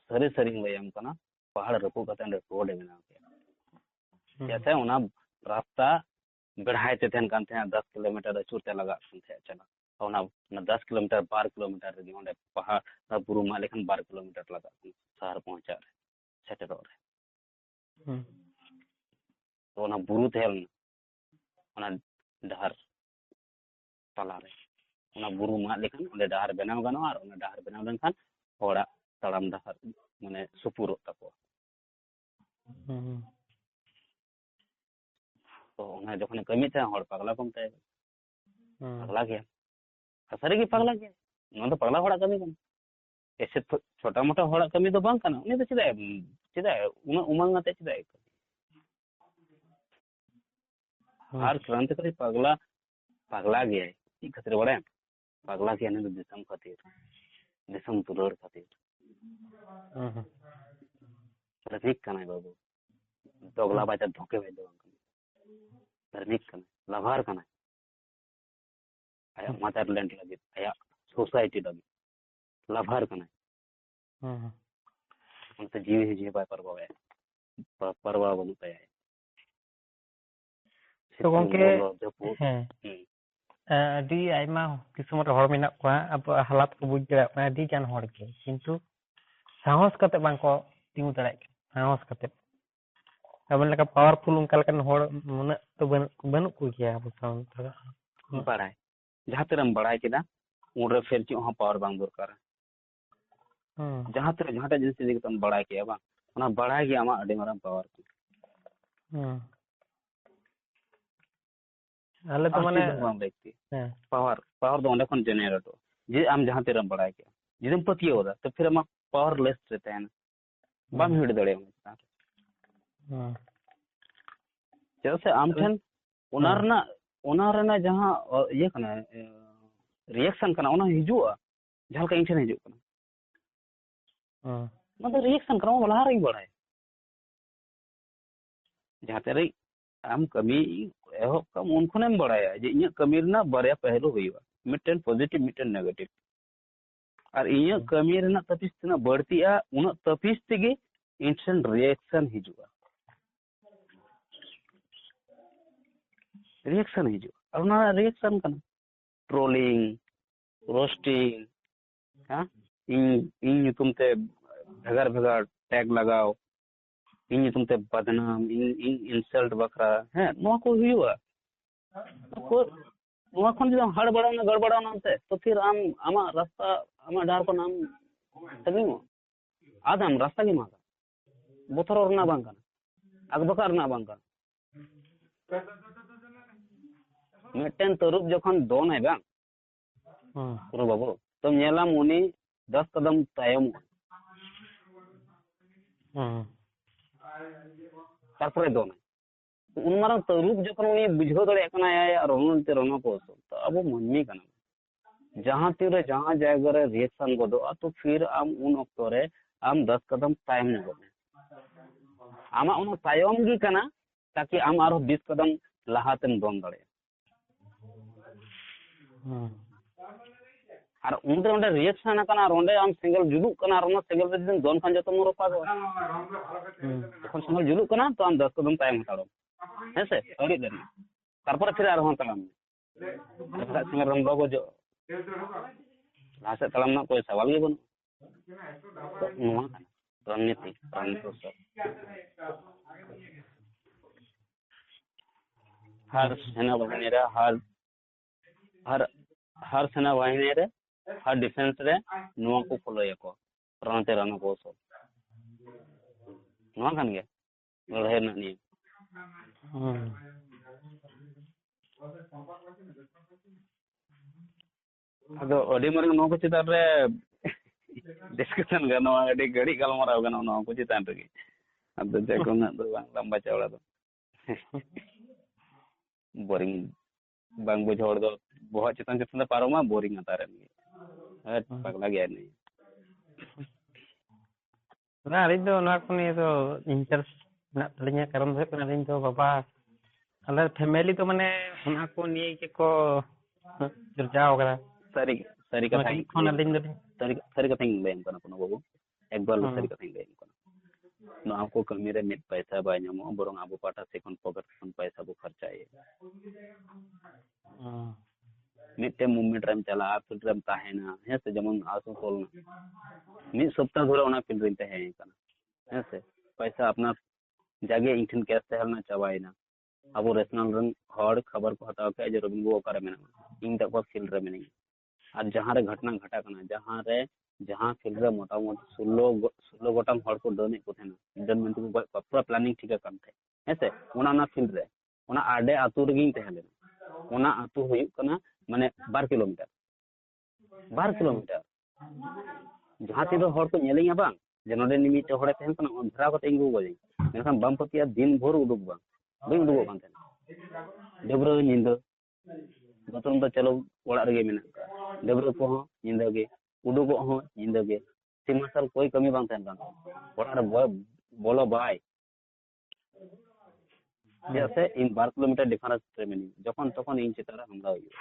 सरी सरी लैम कना पहाड़ रपू कते रोड बनाव के जैसे उना रास्ता बढ़ाते थे 10 किलोमीटर अचूरते लगा चला और 10 किलोमीटर 12 किलोमीटर रे पहाड़ बुरु मा लेकिन 12 किलोमीटर लगा शहर पहुंचा रहे सेटर रहे तो उना बुरु थेल उना डहर तला रे उना बुरु मा लेकिन उन्हें डहर बनाव गानो और उना डहर बनाव लेनखान होड़ा तड़म डहर माने सुपुरो तको तो ᱚᱱᱟ ᱡᱚᱠᱷᱚᱱᱮ ᱠᱟᱹᱢᱤ ᱛᱟᱦᱮᱸ ᱦᱚᱲ ᱯᱟᱜᱽᱞᱟ ᱠᱚ ᱢᱮᱛᱟᱭᱟ, ᱯᱟᱜᱽᱞᱟ ᱜᱮᱭᱟ, ᱥᱟᱹᱨᱤᱜᱮ ᱯᱟᱜᱽᱞᱟ ᱜᱮᱭᱟ, ᱱᱚᱣᱟ ᱫᱚ ᱯᱟᱜᱽᱞᱟ ᱦᱚᱲᱟᱜ ᱠᱟᱹᱢᱤ ᱠᱟᱱᱟ, ᱮᱥᱮ ᱪᱷᱳᱴᱟ ᱢᱳᱴᱟ ᱦᱚᱲᱟᱜ ᱠᱟᱹᱢᱤ ᱫᱚ ᱵᱟᱝ ᱠᱟᱱᱟ, ᱩᱱᱤ ᱫᱚ ᱪᱮᱫᱟᱜ ᱩᱱᱟᱹᱜ ᱩᱢᱟᱹᱝ ᱟᱛᱮ ᱪᱮᱫᱟᱜ ᱟᱨ ᱠᱨᱟন্তিকারী পাগলা গিয়ে কি খাতির বলেন, পাগলা গিয়ে নি দিশম খাতির, দিশম তুলর খাতির শ্রমিক কানাই বাবু, দগলা বাজার ঢোকে ভাই দেওয়ান শ্রমিক কানাই, লাভার কানাই, আয়া মাদারল্যান্ড লাগি, আয়া সোসাইটি লাগি লাভার কানাই, उनसे जीव ही जीव परवा बनता है।
तो गंके ᱟᱹᱰᱤ ᱟᱭᱢᱟ ᱠᱤᱥᱢ ᱦᱚᱲ ᱢᱮᱱᱟᱜ ᱠᱚᱣᱟ ᱟᱵᱚᱣᱟᱜ ᱦᱟᱞᱟᱛ ᱠᱚ ᱵᱩᱡᱽ ᱫᱟᱲᱮᱭᱟᱜ ᱠᱟᱱᱟ ᱟᱹᱰᱤ ᱜᱟᱱ ᱦᱚᱲ ᱜᱮ, ᱠᱤᱱᱛᱩ ᱥᱟᱦᱚᱥ ᱠᱟᱛᱮ ᱵᱟᱝᱠᱚ ᱛᱤᱸᱜᱩ ᱫᱟᱲᱮᱭᱟᱜ ᱠᱟᱱᱟ, ᱥᱟᱦᱚᱥ ᱠᱟᱛᱮ ᱟᱵᱚ ᱞᱮᱠᱟ ᱯᱟᱣᱟᱨᱯᱷᱩᱞ ᱚᱱᱠᱟ ᱞᱮᱠᱟᱱ ᱦᱚᱲ ᱩᱱᱟᱹᱜ ᱛᱚ ᱵᱟᱹᱱᱩᱜ ᱠᱚ ᱜᱮᱭᱟ ᱟᱵᱚ ᱥᱟᱶᱛᱟ
ᱵᱟᱲᱟᱭ ᱡᱟᱦᱟᱸ ᱛᱤᱱᱟᱹᱜ ᱵᱟᱲᱟᱭ ᱠᱮᱫᱟ ᱩᱱᱨᱮ ᱯᱷᱮᱨ ᱪᱮᱫ ᱦᱚᱸ ᱯᱟᱣᱟᱨ ᱵᱟᱝ ᱫᱚᱨᱠᱟᱨᱟ, ᱡᱟᱦᱟᱸ ᱛᱤᱱᱟᱹᱜ ᱡᱟᱦᱟᱸᱴᱟᱜ ᱡᱤᱱᱤᱥ ᱤᱫᱤ ᱠᱟᱛᱮᱢ ᱵᱟᱲᱟᱭ ᱠᱮᱜᱼᱟ ᱵᱟᱝ, ᱚᱱᱟ ᱵᱟᱲᱟᱭ ᱜᱮ ᱟᱢᱟᱜ ᱟᱹᱰᱤ ᱢᱟᱨᱟᱝ ᱯᱟᱣᱟᱨ ᱠᱟᱱᱟ।
ᱟᱞᱮ ᱫᱚ ᱢᱟᱱᱮ
पावर दो ऑंडे खन जेनरेट हो जे आम जहां तेरम बड़ाय के जिदम पतियो होदा तो फिर हम पावर लेस रहते हैं बाम हिड़ दड़े चलो से आम ठन ओनारना जहां ये कना रिएक्शन कना ओना हिजुआ जहां का इंटेंशन हिजु कना मतलब रिएक्शन करा वाला रही बड़ाय जहां तेरे आम कमी एहो कम उनखोनेम बड़ाया जे इया कमी रना बारया पहलू हुईवा मिटन पॉजिटिव मिटन नेगेटिव और इया कमी रना तपिस तना बढ़तिया उन तपिस तेगे इंस्टेंट रिएक्शन हिजुआ और ना रिएक्शन कना ट्रोलिंग रोस्टिंग हां इन तुम ते भगार भगार टैग लगाओ इन तुम ते बदनाम इन इंसल्ट बखरा है नो को हुआ को नो खन जो हड़बड़ाना गड़बड़ाना ते तो फिर आमा रास्ता आमा डार को नाम तगो आदम रास्ता की मागा बोथर और बांग काना अगबकार ना बांग काना मिटन तरुप जखन दोन है बांग पुरो बाबू तो नेला मुनी 10 कदम तायम तारपरे दोन उन मारंग तरुप जखन उनी बुझाव दड़े कना या रणते रण को तो अब मनमी कना जहां तीरे जहां जायगा रे रिएक्शन गदो तो फिर आम उन ऑक्टो रे आम 10 कदम तायम गदे आमा उन तायम गी कना ताकि आम आरो 20 कदम लहातेम दोन दड़े और उनरे उनरे रिएक्शन कना रोंडे आम सिंगल जुलु कना रोना सिंगल रे दिन दोन खान जतो मोर पागो तखन सिंगल जुलु कना तो आम 10 कदम तायम हटाड़ो हेसे अड़ी देना तारपर फिर आरो हन तलाम सिंगल रंग को जो लासे तलाम ना कोई सवाल ही बन नुआ रणनीति हर सेना बाहिनी रे हर सेना बाहिनी रे हर डिफेंस रे नुआ को फॉलो यको रणते रण को सो नुआ कान गे लड़ाई ना नहीं अदो अडी मरंग नो को चितार रे डिस्कशन गनो अडी गड़ी गलमराव गनो नो को चितान रे अदो जेको ना दो बांग लंबा चौड़ा दो बोरिंग बांग बुझोड़ दो बहुत चितान चितान पारोमा बोरिंग अतारे पगला गया नहीं
ना अलिñ दो ना को नि तो इंटरेस्ट ना तलिña कारण से kana अलिñ दो बाबा अले फैमिली तो माने उना को निये के को चर्चाओ करा
सरी कथा
खन अलिñ दो
सरी कथा लेम कना कोनो बाबू एक बार सरी कथा लेम कना नो आपको कमी रे मिट पैसा बाय नामो बरंग आबो पाटा से कोन पॉकेट कोन पैसा बो खर्चाए मिटे मूवमेंट रम चला फिर रम ताहेना है से जमन आसो सोल मी सप्ताह धरे ओना फिल रिन ताहे कना है से पैसा अपना जागे इंठन कैश तहलना चबाइना अब रेशनल रन हर खबर को हटाओ के जे रबिन गो करे मेना इन तक फिल रे मेनी आज जहां रे घटना घटा कना जहां फिल रे मोटा मोटी 16 गोटाम हर को डने को थेना डन में को पूरा प्लानिंग ठीक है काम थे है से ओना ना फिल रे ᱚᱱᱟ ᱟᱰᱮ ᱟᱹᱛᱩ ᱨᱮᱜᱤᱧ ᱛᱟᱦᱮᱸ ᱞᱮᱱᱟ ᱚᱱᱟ ᱟᱹᱛᱩ ᱦᱩᱭᱩᱜ ᱠᱟᱱᱟ ᱢᱟᱱᱮ 2 ᱠᱤᱞᱳᱢᱤᱴᱟᱨ 2 ᱠᱤᱞᱳᱢᱤᱴᱟর ᱡᱟᱦᱟᱸ ᱛᱤᱱᱟᱹᱜ ᱦᱚᱲ ᱠᱚ ᱧᱮᱞᱤᱧᱟ ᱵᱟᱝ ᱡᱮ ᱱᱚᱰᱮ ᱢᱤᱫᱴᱮᱡ ᱦᱚᱲᱮ ᱛᱟᱦᱮᱱ ᱠᱟᱱᱟ ᱫᱷᱟᱨᱟᱣ ᱠᱟᱛᱮ ᱤᱧ ᱜᱚᱡᱤᱧ ᱢᱮᱱᱠᱷᱟᱱ ᱵᱟᱢ ᱯᱟᱹᱛᱭᱟᱹᱜᱼᱟ ᱫᱤᱱ ᱵᱷᱳᱨ ᱩᱰᱩᱠ ᱵᱟᱹᱧ ᱩᱰᱩᱠᱚᱜ ᱠᱟᱱ ᱛᱟᱦᱮᱱᱟ ᱰᱟᱹᱵᱽᱨᱟᱹ ᱧᱤᱫᱟᱹ ᱵᱟᱛᱨᱩᱢ ᱫᱚ ᱪᱟᱞᱩ ᱚᱲᱟᱜ ᱨᱮᱜᱮ ᱢᱮᱱᱟᱜ ᱰᱟᱹᱵᱽᱨᱟᱹ ᱠᱚᱦᱚᱸ ᱧᱤᱫᱟᱹ ᱜᱮ ᱩᱰᱩᱠᱚᱜ ᱦᱚᱸ ᱧᱤᱫᱟᱹ ᱜᱮ ᱥᱤᱧ ᱢᱟᱨᱥᱟᱞ ᱠᱚᱭ ᱠᱟᱹᱢᱤ ᱵᱟᱝ ᱛᱟᱦᱮᱱ ᱠᱟᱱ ᱚᱲᱟᱜ ᱨᱮ ᱵᱚᱞᱚ ᱵᱟᱭ ᱪᱮᱫᱟᱜ ᱥᱮ ᱤᱧ 2 ᱠᱤᱞᱳᱢᱤᱴᱟর ᱰᱤᱯᱷᱟরেন্স ᱨᱮ ᱢᱤᱱᱟᱹᱧᱟ ᱡᱚᱠᱷᱚᱱ ᱛᱚᱠᱷᱚᱱ ᱤᱧ ᱪᱮᱛᱟᱱ ᱨᱮ ᱦᱟᱢᱞᱟ ᱦᱩᱭᱩᱜᱼᱟ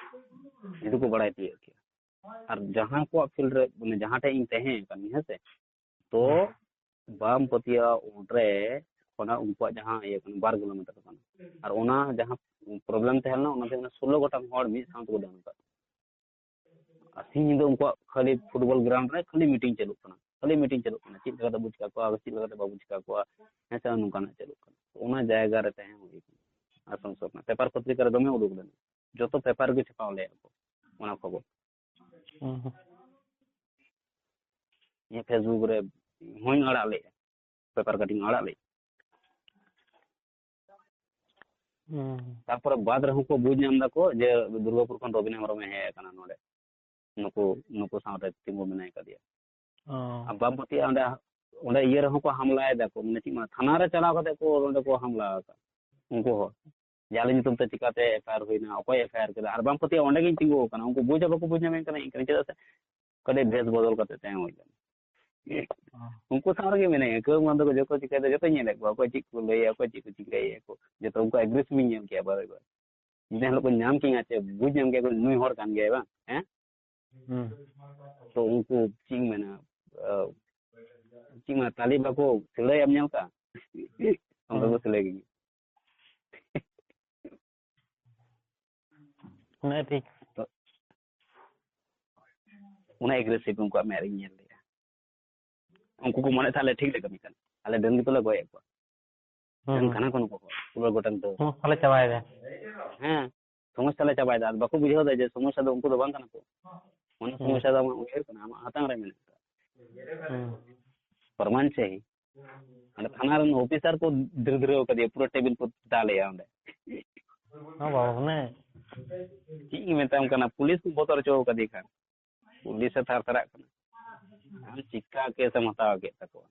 ᱡᱩᱫᱤ ᱠᱚ ᱵᱟᱲᱟᱭ ᱛᱤᱭᱳᱜ ᱠᱮᱭᱟ ᱟᱨ ᱡᱟᱦᱟᱸ ᱠᱚᱣᱟᱜ ᱯᱷᱤᱞᱰ ᱨᱮ ᱢᱟᱱᱮ ᱡᱟᱦᱟᱸ ᱴᱷᱮᱡ ᱤᱧ ᱛᱟᱦᱮᱸ ᱠᱟᱱᱟ ᱦᱮᱸᱥᱮ ᱛᱚ ᱵᱟᱢ ᱯᱟᱹᱛᱭᱟᱹᱜᱼᱟ ᱚᱸᱰᱮ ᱚᱱᱟ ᱩᱱᱠᱩᱣᱟᱜ ᱡᱟᱦᱟᱸ ᱤᱭᱟᱹ ᱠᱟᱱᱟ 2 ᱠᱤᱞᱳᱢᱤᱴᱟর ᱠᱟᱱᱟ ᱟᱨ ᱚᱱᱟ ᱡᱟᱦᱟᱸ ᱯᱨᱚᱵᱞᱮᱢ ᱛᱟᱦᱮᱸ ᱞᱮᱱᱟ ᱚᱱᱟ ᱫᱚ 16 ᱜᱚᱴᱟᱝ ᱦᱚᱲ ᱢᱤᱫ ᱥᱟᱶ ᱛᱮᱠᱚ ᱰᱟᱹᱱ ᱟᱠᱟᱫ ᱟᱨ ᱥᱤᱧ ᱧᱤᱫᱟᱹ ᱩᱱᱠᱩᱣᱟᱜ ᱠᱷᱟᱹᱞᱤ ᱯᱷᱩᱴᱵᱚᱞ ᱜᱨᱟᱩᱱᱰ ᱨᱮ ᱠᱷᱟᱹᱞᱤ ᱢᱤᱴᱤᱝ ᱪᱟᱹᱞᱩᱜ ᱠᱟᱱᱟ ᱪᱮᱫ ᱞᱮᱠᱟᱛᱮ ᱵᱩ ᱪᱤᱠᱟ ᱠᱚᱣᱟ ᱪᱮᱫ ᱞᱮᱠᱟᱛᱮ ᱵᱟᱵᱚ ᱪᱤᱠᱟ ᱠᱚᱣᱟ ᱦᱮᱸᱥᱮ ᱱᱚᱝᱠᱟᱱᱟᱜ ᱪᱟᱹᱞᱩᱜ ᱠᱟᱱᱟ ᱚᱱᱟ ᱡᱟᱭᱜᱟ ᱨᱮ ᱛᱟᱦᱮᱸ ᱦᱩᱭ ᱠᱟᱱᱟ ᱟᱥᱟᱱᱥᱳᱞ ᱨᱮᱱᱟᱜ ᱯᱮᱯᱟᱨ ᱯᱚᱛᱨᱤᱠᱟ ᱨᱮ ᱫᱚᱢᱮ ᱩᱰᱩᱠ ᱞᱮᱱᱟ ᱡᱚᱛᱚ ᱯᱮᱯᱟর ᱜᱮ ᱪᱷᱟᱯᱟᱣ ᱞᱮᱜᱼᱟ ᱠᱚ ᱚᱱᱟ ᱠᱷᱚᱵᱚᱨ ᱤᱧᱟᱹᱜ ᱯᱷᱮᱥᱵᱩᱠ ᱨᱮ ᱦᱚᱧ ᱟᱲᱟᱜ ᱞᱮᱜᱼᱟ ᱯᱮᱯᱟর ᱠᱟᱴᱤᱝ ᱟᱲᱟᱜ ᱞᱮᱜᱼᱟ ᱛᱟᱨᱯᱚᱨᱮ ᱵᱟᱫ ᱨᱮᱦᱚᱸ ᱠᱚ ᱵᱩᱡᱽ ᱧᱟᱢ ᱫᱟᱠᱚ ᱡᱮ ᱫᱩᱨᱜᱟᱯᱩᱨ ᱠᱷᱚᱱ ᱨᱚᱵᱤᱱ ᱦᱮᱢᱵᱨᱚᱢᱮ ᱦᱮᱡ ᱟᱠᱟᱱᱟ ᱱᱚᱰᱮ ᱱᱩᱠᱩ ᱥᱟᱶᱛᱮ ᱛᱤᱸᱜᱩ ᱢᱮᱱᱟᱭ ᱠᱟᱫᱮᱭᱟ ᱟᱨ ᱵᱟᱢ ᱯᱟᱹᱛᱭᱟᱹᱜᱼᱟ ᱚᱸᱰᱮ ᱤᱭᱟᱹ ᱨᱮᱦᱚᱸ ᱠᱚ ᱦᱟᱢᱞᱟᱭᱮᱫᱟ ᱠᱚ ᱢᱟᱱᱮ ᱪᱮᱫ ᱛᱷᱟᱱᱟ ᱨᱮ ᱪᱟᱞᱟᱣ ᱠᱟᱛᱮ ko ᱚᱸᱰᱮ ᱠᱚ ᱦᱟᱢᱞᱟ ᱟᱠᱟᱫ ᱩᱱᱠᱩ ᱦᱚᱲ ᱡᱮ ᱟᱞᱮ ᱧᱩᱛᱩᱢ te ᱪᱤᱠᱟᱹᱛᱮ ᱮᱯᱷᱟᱭᱟᱨ ᱦᱩᱭᱱᱟ ᱚᱠᱚᱭ ᱮᱯᱷᱟᱭᱟᱨ ᱠᱮᱫᱟ ᱟᱨ ᱵᱟᱢ ᱯᱟᱹᱛᱭᱟᱹᱜᱼᱟ ᱚᱸᱰᱮ ᱜᱤᱧ ᱛᱤᱸᱜᱩ ᱟᱠᱟᱱᱟ ᱩᱱᱠᱩ ᱵᱩᱡᱽ ᱦᱚᱸ ᱵᱟᱠᱚ ᱵᱩᱡᱽ ᱧᱟᱢᱮᱧ ᱠᱟᱱᱟ ᱤᱧ ᱪᱮᱫᱟᱜ ᱥᱮ ᱠᱟᱹᱴᱤᱡ ᱵᱷᱮᱥ ᱵᱚᱫᱚᱞ ᱠᱟᱛᱮ ᱛᱟᱦᱮᱸ ᱦᱩᱭ ᱞᱮᱱᱟ ᱩᱱᱠᱩ ᱥᱟᱶ ᱨᱮᱜᱮ ᱢᱤᱱᱟᱹᱧᱟ ᱠᱟᱹᱣ ᱵᱚᱱᱫᱚ ᱠᱚ ᱡᱚᱛᱚ ᱪᱤᱠᱟᱹᱭᱮᱫᱟ ᱡᱚᱛᱚᱧ ᱧᱮᱞᱮᱫ ᱠᱚᱣᱟ ᱚᱠᱚᱭ ᱪᱮᱫ ᱠᱚ ᱞᱟᱹᱭᱟ ᱚᱠᱚᱭ ᱪᱮᱫ ᱠᱚ ᱪᱤᱠᱟᱹᱭᱮᱫᱟ ᱠᱚ ᱡᱚᱛᱚ ᱩᱱᱠᱩ ᱮᱜᱨᱮᱥᱤᱵᱷ ᱤᱧ ᱧᱮᱞ ᱠᱮᱜᱼᱟ ᱵᱟᱨᱮ ᱵᱟᱨ ᱡᱮ ᱦᱤᱞᱳᱜ ᱠᱚ ᱧᱟᱢ ᱠᱤᱧᱟ ᱪᱮ ᱵᱩᱡᱽ ᱧᱟᱢ ᱠᱮᱭᱟ ᱠᱚ ᱱᱩᱭ ᱦᱚᱲ ᱠᱟᱱ ᱜᱮᱭᱟᱭ ᱵᱟᱝ ᱦᱮᱸ ᱛᱚ ᱩᱱᱠᱩ ᱪᱮᱫ ᱤᱧ ᱢᱮᱱᱟ ᱪᱮᱫ ᱢᱮᱱᱟ ᱛᱟᱞᱤ ᱵᱟᱠᱚ ᱥᱤᱲᱟᱹᱭ ᱮᱢ ᱧᱮᱞ ᱠᱟᱜᱼᱟ ᱚᱱᱠᱟ ᱠᱚ ᱥᱤᱲᱟᱹᱭ ᱜᱤᱧᱟ
ᱴᱷᱤक
ᱚᱱᱟ ᱮᱜᱨᱮᱥᱤᱵᱷ ᱩᱱᱠᱩᱣᱟᱜ ᱢᱮᱫ ᱨᱤᱧ ᱧᱮᱞ ᱞᱮᱜᱼᱟ ᱩᱱᱠᱩ ᱠᱚ ᱢᱚᱱᱮ ᱛᱟᱦᱞᱮ ᱴᱷᱤᱠ ᱞᱮ ᱠᱟᱹᱢᱤ ᱠᱟᱱᱟ ᱟᱞᱮ ᱰᱟᱹᱱ ᱜᱮᱛᱚ ᱞᱮ ᱜᱚᱡ ᱠᱚᱣᱟ ᱰᱟᱹᱱ ᱠᱟᱱᱟ ᱠᱚ ᱱᱩᱠᱩ ᱯᱩᱨᱟᱹ ᱜᱚᱴᱟᱝ ᱫᱚ
ᱯᱟᱞᱮ ᱪᱟᱵᱟᱭᱮᱫᱟ
ᱦᱮᱸ ᱥᱚᱢᱚᱥᱥᱟ ᱞᱮ ᱪᱟᱵᱟᱭᱮᱫᱟ ᱟᱨ ᱵᱟᱠᱚ ᱵᱩᱡᱷᱟᱹᱣ ᱫᱟ ᱡᱮ ᱥᱚᱢᱚᱥᱥᱟ ᱫᱚ ᱩᱱᱠᱩ ᱫᱚ ᱵᱟᱝ ᱠᱟᱱᱟ ᱠᱚ ᱚᱱᱟ ᱥᱚᱢᱚᱥᱥᱟ ᱫᱚ ᱟᱢᱟᱜ ᱩᱭᱦᱟᱹᱨ ᱠᱟᱱᱟ ᱟᱢᱟᱜ ᱦᱟᱛᱟᱝ ᱨᱮ ᱢᱮᱱᱟᱜ ᱯᱨᱚᱢᱟᱱ ᱪᱟᱹᱦᱤ ᱚᱸᱰᱮ ᱛᱷᱟᱱᱟ ᱨᱮᱱ ᱚᱯᱷᱤᱥᱟᱨ ᱠᱚ ᱫᱨᱫᱨᱟᱹᱣ ᱠᱟᱫᱮᱭᱟ ᱯᱩᱨᱟᱹ ᱴᱮᱵᱤᱞ ᱠᱚ ᱫᱟᱞᱮᱭᱟ ᱚᱸᱰᱮ ᱪᱮᱫ ᱤᱧ ᱢᱮᱛᱟᱢ ᱠᱟᱱᱟ ᱯᱩᱞᱤᱥ ᱠᱚ ᱵᱚᱛᱚᱨ ᱦᱚᱪᱚ ᱠᱟᱫᱮ ᱠᱷᱟᱱ ᱯᱩᱞᱤᱥᱮ ᱛᱷᱟᱨ ᱛᱷᱟᱨᱟᱜ ᱠᱟᱱᱟ ᱟᱢ ᱪᱤᱠᱟ ᱠᱮᱥᱮᱢ ᱦᱟᱛᱟᱣ ᱠᱮᱫ ᱛᱟᱠᱚᱣᱟ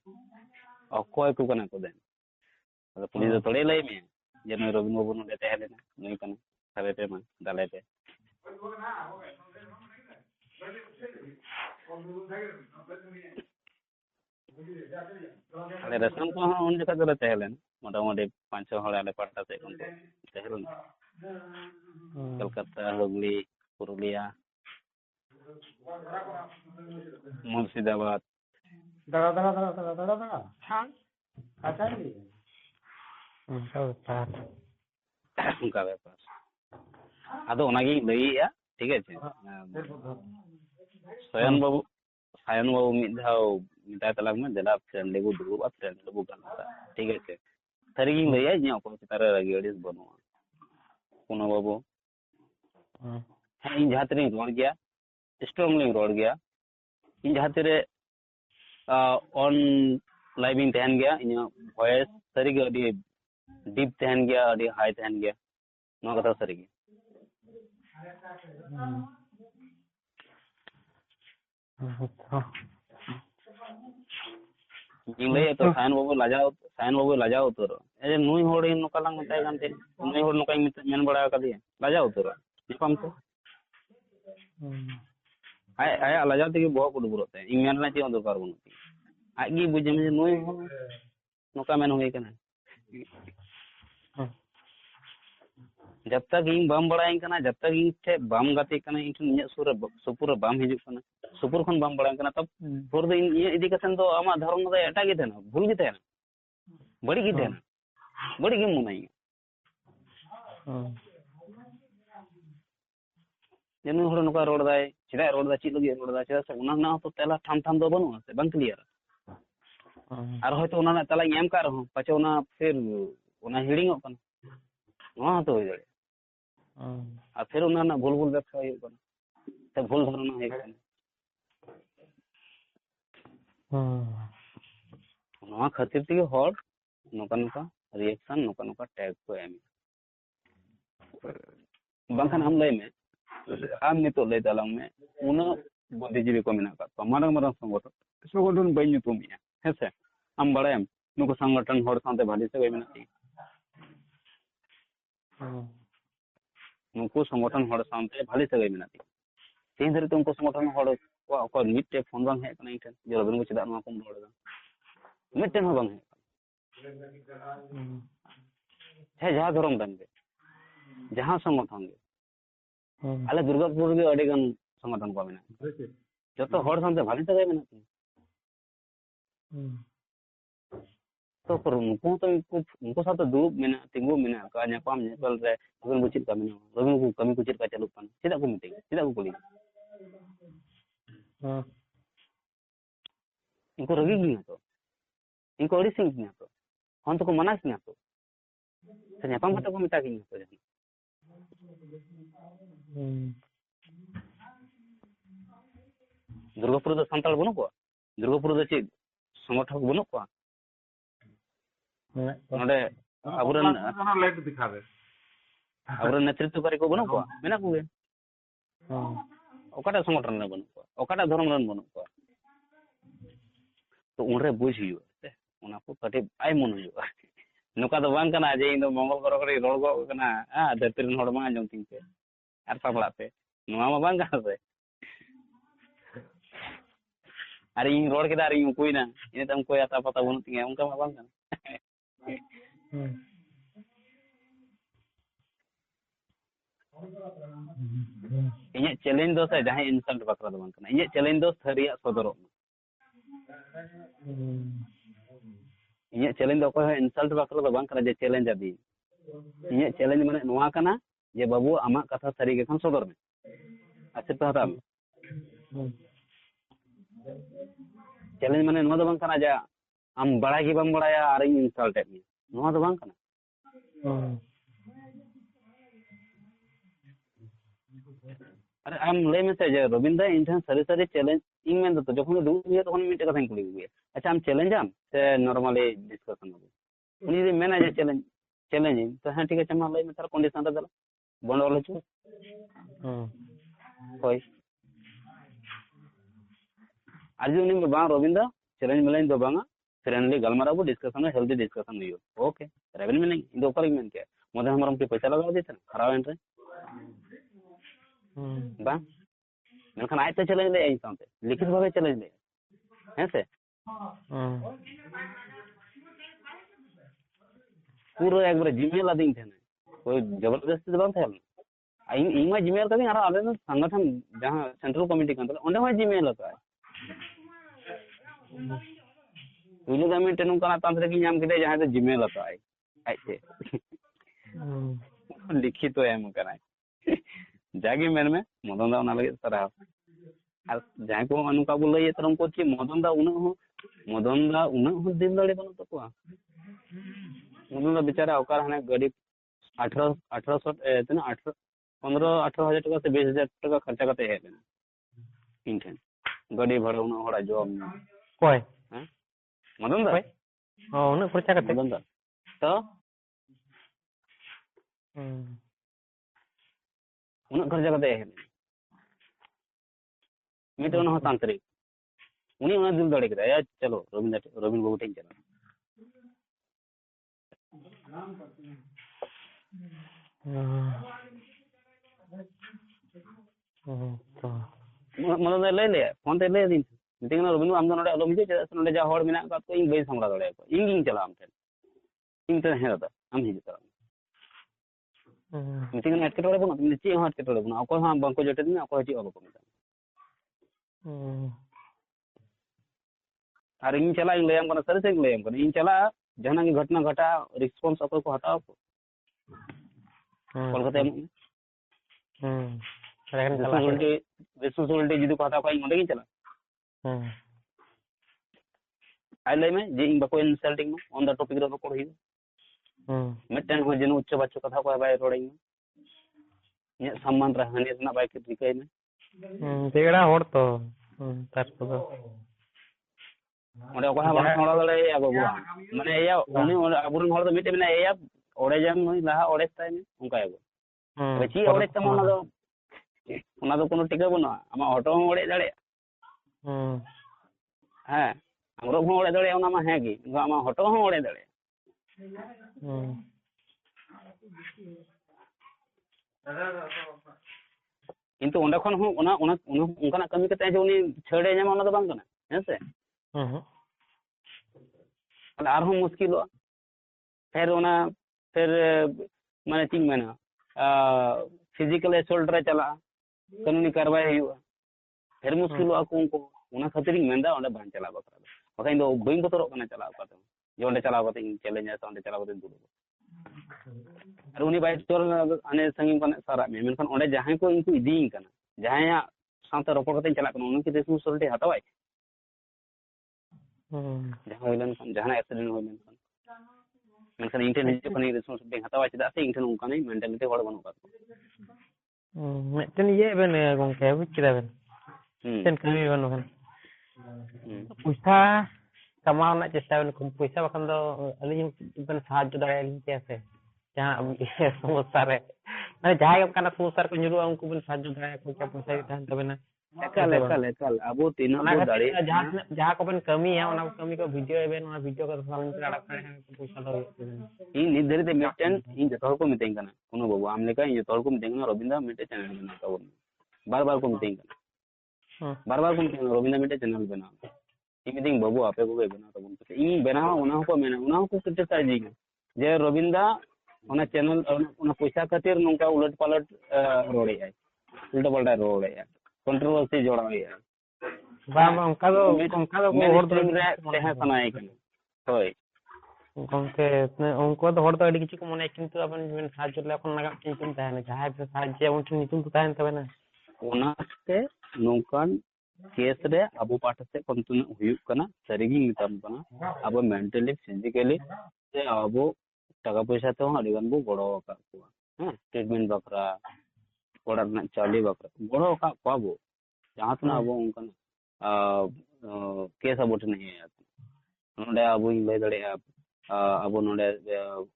ᱚᱠᱚᱭ ᱠᱚ ᱠᱟᱱᱟ ᱠᱚ ᱫᱮᱱ ᱟᱫᱚ ᱯᱩᱞᱤᱥ ᱫᱚ ᱛᱷᱚᱲᱮ ᱞᱟᱹᱭ ᱢᱮᱭᱟ ᱡᱮ ᱱᱩᱭ ᱨᱚᱵᱤᱱ ᱵᱟᱹᱵᱩ ᱱᱚᱰᱮ ᱛᱟᱦᱮᱸ ᱞᱮᱱᱟ ᱱᱩᱭ ᱠᱟᱱᱟ ᱛᱟᱦᱞᱮ ᱯᱮ ᱢᱟ ᱫᱟᱞᱮ ᱯᱮ ᱟᱞᱮ ᱨᱮᱥᱚᱱ ᱠᱚᱦᱚᱸ ᱩᱱ ᱡᱚᱠᱷᱚᱡ ᱫᱚᱞᱮ ᱛᱟᱦᱮᱸ ᱞᱮᱱᱟ ᱢᱚᱴᱟᱢᱩᱴᱤ 5-6 ᱦᱚᱲ ᱟᱞᱮ ᱯᱟᱦᱴᱟ ᱥᱮᱫ ᱠᱷᱚᱱ ᱛᱟᱦᱮᱸ ᱞᱮᱱᱟ কলকাতা হুগলি পুরুলিয়া মুর্শিদাবাদ ᱚᱱᱠᱟ ব্যাপার ᱟᱫᱚ ᱚᱱᱟᱜᱤᱧ ᱞᱟᱹᱭᱮᱜᱼᱟ ᱴᱷᱤᱠ আছে সায়ন বাবু mid ধাও মেটায় তালাক মে দেলা ফ্রেন্ড লেবু দুবু ফ্রেন্ড লেবু গানটা ঠিক আছে সারিগিᱧ ᱞᱟᱹᱭᱟ ᱤᱧᱟᱹᱜ ᱚᱠᱚᱭ ᱪᱮᱛᱟᱱ ᱨᱮ ᱨᱟᱹᱜᱤ ᱟᱹᱲᱤᱥ ᱵᱟᱹᱱᱩᱜᱼᱟ ᱠᱳᱱᱳ ᱵᱟᱹᱵᱩ ᱦᱮᱸ ᱤᱧ ᱡᱟᱦᱟᱸ ᱛᱤᱱᱟᱹᱜ ᱨᱚᱲ ᱜᱮᱭᱟ ᱥᱴᱨᱚᱝᱞᱤᱧ ᱨᱚᱲ ᱜᱮᱭᱟ ᱤᱧ ᱡᱟᱦᱟᱸ ᱛᱤᱨᱮ ᱚᱱ ᱞᱟইভ ᱤᱧ ᱛᱟᱦᱮᱱ ᱜᱮᱭᱟ ᱤᱧᱟᱹᱜ ভয়েস ᱥᱟᱹᱨᱤᱜᱮ ᱟᱹᱰᱤ ᱰᱤᱯ ᱛᱟᱦᱮᱱ ᱜᱮᱭᱟ ᱟᱹᱰᱤ ᱦᱟᱭ ᱛᱟᱦᱮᱱ ᱜᱮᱭᱟ ᱱᱚᱣᱟ ᱠᱟᱛᱷᱟ ᱥᱟᱹᱨᱤᱜᱮ ᱤᱧ ᱞᱟᱹᱭᱟ ᱛᱚ ᱥᱟᱭᱚᱱ ᱵᱟᱵᱩ ᱞᱟᱡᱟᱣ ᱩᱛᱟᱹᱨᱚᱜ ᱱᱩᱭ ᱦᱚᱲ ᱱᱚᱝᱠᱟ ᱞᱟᱝ ᱢᱮᱛᱟᱭ ᱠᱟᱱ ᱛᱟᱦᱮᱸ ᱱᱩᱭ ᱦᱚᱲ ᱱᱚᱝᱠᱟᱧ ᱢᱮᱱ ᱵᱟᱲᱟ ᱟᱠᱟᱫᱮᱭᱟ ᱞᱟᱡᱟᱣ ᱩᱛᱟᱹᱨᱚᱜ ᱧᱟᱯᱟᱢ ᱛᱮ ᱟᱭᱟᱜ ᱞᱟᱡᱟᱣ ᱛᱮᱜᱮ ᱵᱚᱦᱚᱜ ᱠᱚ ᱰᱩᱵᱩᱨᱚᱜ ᱛᱟᱭᱟ ᱤᱧ ᱢᱮᱱ ᱨᱮᱱᱟᱜ ᱪᱮᱫ ᱦᱚᱸ ᱫᱚᱨᱠᱟর ᱵᱟᱹᱱᱩᱜ ᱛᱤᱧᱟ ᱟᱡ ᱜᱮ ᱵᱩᱡᱷᱟᱹᱣ ᱡᱮ ᱱᱩᱭ ᱦᱚᱲ ᱱᱚᱝᱠᱟ ᱢᱮᱱ ᱦᱩᱭ ᱠᱟᱱᱟ जब तक ᱤᱧ ᱵᱟᱢ ᱵᱟᱲᱟᱭᱤᱧ ᱠᱟᱱᱟ जब तक ᱤᱧ ᱴᱷᱮᱡ ᱵᱟᱢ ᱜᱟᱛᱮᱜ ᱠᱟᱱᱟ ᱤᱧ ᱴᱷᱮᱱ ᱤᱧᱟᱹᱜ ᱥᱩᱯᱩᱨ ᱨᱮ ᱵᱟᱢ ᱦᱤᱡᱩᱜ ᱠᱟᱱᱟ ᱥᱩᱯᱩᱨ ᱠᱷᱚᱱ ᱵᱟᱢ ᱵᱟᱲᱟᱭ ᱠᱟᱱᱟ ᱛᱚ ᱯᱚᱨ ᱫᱚ ᱤᱧᱟᱹᱜ ᱤᱫᱤ ᱠᱟᱛᱮ ᱫᱚ ᱟᱢᱟᱜ ᱫᱷᱟᱨᱚᱱᱟ ᱫᱚ ᱮᱴᱟᱜ ᱜᱮ ᱛᱟᱦᱮᱱᱟ ᱵᱷᱩᱞ ᱜᱮ ᱛᱟᱦᱮᱱᱟ ᱵᱟᱹᱲᱤᱡ ᱜᱮ ᱛᱟᱦᱮᱱᱟ ᱵᱟᱹᱲᱤᱡ ᱜᱮᱢ ᱢᱚᱱᱮᱭᱟ ᱡᱮ ᱱᱩᱭ ᱦᱚᱲ ᱱᱚᱝᱠᱟ ᱨᱚᱲ ᱫᱟᱭ ᱪᱮᱫᱟᱜ ᱨᱚᱲ ᱫᱟ ᱪᱮᱫ ᱞᱟᱹᱜᱤᱫ ᱨᱚᱲ ᱫᱟ ᱪᱮᱫᱟᱜ ᱥᱮ ᱚᱱᱟ ᱨᱮᱱᱟᱜ ᱦᱚᱸᱛᱚ ᱛᱮᱞᱟ ᱴᱷᱟᱢ ᱴᱷᱟᱢ ᱫᱚ ᱵᱟᱹᱱᱩᱜᱼᱟ ᱥᱮ ᱵᱟᱝ ᱠᱞᱤᱭᱟᱨᱟ ᱟᱨ ᱦᱚᱭᱛᱳ ᱚᱱᱟ ᱨᱮᱱᱟᱜ ᱛᱮᱞᱟᱧ ᱮᱢ ᱠᱟᱜ ᱨᱮᱦᱚᱸ ᱯᱟᱪᱷᱮ ᱚᱱᱟ ᱯᱷᱤᱨ ᱚᱱᱟ ᱦᱤᱲᱤᱧᱚᱜ ᱠᱟᱱᱟ ᱱᱚᱣᱟ ᱦᱚᱸᱛᱚ ᱦᱩᱭ ᱫᱟᱲᱮᱭᱟᱜᱼᱟ ᱟᱨ ᱯᱷᱤᱨ ᱚᱱᱟ ᱨᱮᱱᱟᱜ ᱵᱷᱩᱞ ᱵᱮᱵᱽᱥᱟ ᱦᱩᱭᱩᱜ ᱠᱟᱱᱟ ᱥᱮ ᱵᱷᱩᱞ ᱫᱷᱟᱨᱚᱱᱟ ᱦᱩᱭᱩᱜ ᱠᱟᱱᱟ ᱱᱚᱣᱟ ᱠᱷᱟᱹᱛᱤᱨ ᱛᱮᱜᱮ ᱦᱚᱲ ᱱᱚᱝᱠᱟ ᱱᱚᱝᱠᱟ ᱨᱤᱭᱮᱠᱥᱚᱱ ᱱᱚᱝᱠᱟ ᱱᱚᱝᱠᱟ ᱴᱮᱜ ᱠᱚ ᱮᱢᱮᱜᱼᱟ bangkan am lay me am nito lay dalang me una buddhiजीवी ko mena ka marang marang संगठन bañ nyutumia hese am barayam nuko संगठन hor sante bhali sagai mena ti nuko संगठन hor sante bhali sagai mena ti तेन धरे तुमको संगठन hor ko mitte phone bang he kana iten je robin ko chida nwa kom rod da mitte ho bang he jaha dhorom dan ge jaha संगठन ge ale durgapur ge adi gan संगठन ko mena joto hor sante bhali sagai mena ti तो पर उनको साथ दुब मेना तिंगु मेना का nyapam nyepal re robin ko chit ka mena robin ko kami ko chit ka chalu kan chida ko mite chida ko kuli इनको रगी गया तो इनको अड़ी सिंह गया तो हम तो को मना किया तो nyapam kata ko mita gini to jadi Durgapur ᱫᱚ ᱥᱟᱱᱛᱟᱲ ᱵᱟᱹᱱᱩᱜ ᱠᱚᱣᱟ दुर्गापुर ᱫᱚ ᱪᱮᱫ संगठक बनुक को नोडे अबुरन लाइट दिखावे अबुरन नेतृत्वकारी को बनुक को मेना को गे ओकाटा संगठन ने बनुक को ओकाटा धर्म रन बनुक को तो उनरे बुझ हियो ओना को कटे आय मन हियो नुका दो बांग कना जे इन मंगल करो करे रोल गो कना आ धरतीन हड़ मा जम तिंग पे आर पाबला पे नुवा मा बांग कना से अरे इन रोड के दार इन कोई ना इन तम कोई आता पता बनु तिंग उनका मा बांग कना इन्हें चैलेंज दो से जहां इंसल्ट बकरा दो बांग कना इन्हें चैलेंज दो थरिया सदरो इन्हें चैलेंज दो को इंसल्ट बकरा दो बांग कना जे चैलेंज आदि इन्हें चैलेंज माने नुवा कना जे बाबू आमा कथा सरी के खन सदर में अच्छा तो हता चैलेंज माने नुवा दो बांग कना जा आम बड़ा की बम बड़ाया आर इंसल्ट एट मी नुवा दो बांग कना अरे आम ले में से जे रविंद्र इंटन सरी सरी चैलेंज इन में तो जखन दु ये तखन मिटे कथा कुली गए अच्छा आम चैलेंज आम से नॉर्मली डिस्कशन हो उनी जे मेना जे चैलेंज तो हां ठीक है चमा ले में तार कंडीशन रे दला बंद वाला छु होय आज उनी बा रविंद्र चैलेंज मिलन दो बांगा फ्रेंडली गलमारा को डिस्कशन में हेल्दी डिस्कशन हुई ओके रेवेन में नहीं इन दो पर में क्या मोदे हमरम के पैसा लगा देते खराब एंट्री बा मेनखान आय तो चैलेंज ले आई सामते लिखित भावे चैलेंज ले हैं से पूरा एक बार जीमेल आदिंग थे कोई जबरदस्ती बांग थे इन मा जीमेल कदी आरो आले संगठन जहां सेंट्रल कमिटी कान ओंडे मा जीमेल का तुलु गमी टेनु काना तांत्रे की नाम किदे जहां तो जीमेल का आई थे लिखित तो एम करा जागे मेन में मदन दा उना लगे सरा और जहां को अनुका बोल ये तरम को कि मदन दा उना हो दिन दड़े बन तो को मदन दा बेचारा ओकार हने गाड़ी 1800 तना 15-18 हजार टका से 20 हजार टका खर्चा करते है इन ठन गाड़ी भाड़ा उना होड़ा जॉब कोई हैं मदन दा हां उना खर्चा करते मदन दा तो उना खर्चा करते है मिटे उना तांत्रिक उनी उना दिल दड़े करा यार चलो रविंद्र बाबू टेन चला मतलब ले फोन ते ले दिन मीटिंग ना रविंद्र आम दो नडे अलम जे नडे जा होड़ मिना का तो इन बई संगला दड़े को इन चला आम इन ते हे दा आम ही जता मीटिंग ना एटके टोड़े बन तुम चे हां एटके टोड़े बन अको हां बंको जटे दिन अको ची अबको मिता और इन चला इन लेम कना सरी से लेम कना इन चला जहां की घटना घटा रिस्पांस अको को हटाओ को कोलकाता में रिस्पांसिबिलिटी जुदी को हटाओ इन ओंडे चला आई ले में जे इन बको इंसल्टिंग में ऑन द टॉपिक रो को ही मिटन हो जन उच्च बच्चों कथा को बाय रोडिंग इन सम्मान रहने ना बाय के दिखाई में तेगड़ा होड़ तो तार को ओडे को हा बांग सोड़ा दले या बाबू माने या उनी अबुरन होड़ तो मिटे बिना या ओडे जम नई लाहा ओडे ताई में उनका एगो ची ओड़े तमा ona do kono tika banua ama auto hon ode dare ha amro hon ode dare ona ma he gi ama auto hon ode dare কিন্তু ওন্ডা খন হো ওনা ওনা ওনকানা কামি কাতে যে উনি ছেড়ে যামা ওনা তো বাং কানা হেসে তাহলে আর হো মুশকিল फिर ओना फिर माने चीज मेना फिजिकल एसोल्ट रे चला कानूनी कार्रवाई हुआ फिर मुश्किल को उनको ओना खातिर मेंदा ओंडे बान चला बकरा बकाई दो बइन बतरो कना चला पाते जो ओंडे चला पाते चैलेंज है ओंडे चला पाते दुड़ और उनी बाइक चोर अने संगी कने सारा में मेनखान ओंडे जहां को इनको इदीन कना जहां साथे रपड़ कते चला कना उनकी रिस्पांसिबिलिटी हटावाई जहां होइलन खान जहां एक्सीडेंट होइलन खान मेनखान इंटेन हिजु कने रिस्पांसिबिलिटी हटावाई चदा से इंटेन उनकाने मेंटालिटी हड़ बनु का
मिटन ये बेन गंके बुझ किदा बेन टेन कमी बनु खान पैसा कमाओ ना चेष्टा बेन पैसा बखन दो अलिन बेन साहाय्य दाड़े अलिन कैसे जहां समस्या रे माने जहां कना समस्या को ᱧᱩᱨᱩᱜᱼᱟ उनको बेन साहाय्य दाड़े को क्या पैसा के तहन तबे ना
एकाल अब तीन दाड़े
जहां को बेन कमी है ओना कमी को वीडियो बेन ओना वीडियो को सामने पे अड़क करे पैसा दो
इन निर्धारित मिटन इन जतो को मितें कना कोनो बाबू आम लेका इन जतो को मितें कना रविंद्र मिटे चैनल बना तो बार-बार को मितें कना बार-बार को मितें रविंद्र मिटे चैनल बना इन मितें बाबू आपे को बना तो इन बना ओना को मेना ओना को क्रिटिसाइज जे रविंद्र ओना चैनल ओना पैसा खातिर नोंका उलट पलट रोड़े है उल्टा पलटा रोड़े है कंट्रोवर्सी जोड़ा है
बाम उनका दो हर दो
रे तेहा सनाय कना होय
गंके उनको तो हर तो अड़ी किछु को मने किंतु अपन जेन साहाय्य ले अपन लगा चिंतन ताहे ना जहां पे साहाय्य उनके नितुन तो ताहे तबे ना
ओनाते नोंकान केस रे अबो पाठ से कंतुन हुयु कना सरीगी नितम कना अब मेंटली फिजिकली से अबो टाका पैसा तो अड़ी गन बो गड़ो का हां ट्रीटमेंट बकरा कोड़ा ना चाली बकरा गड़ो का पाबो जहां तना अबो उनकन केस अबो नहीं है नोडे अबो ले दड़े अबो नोडे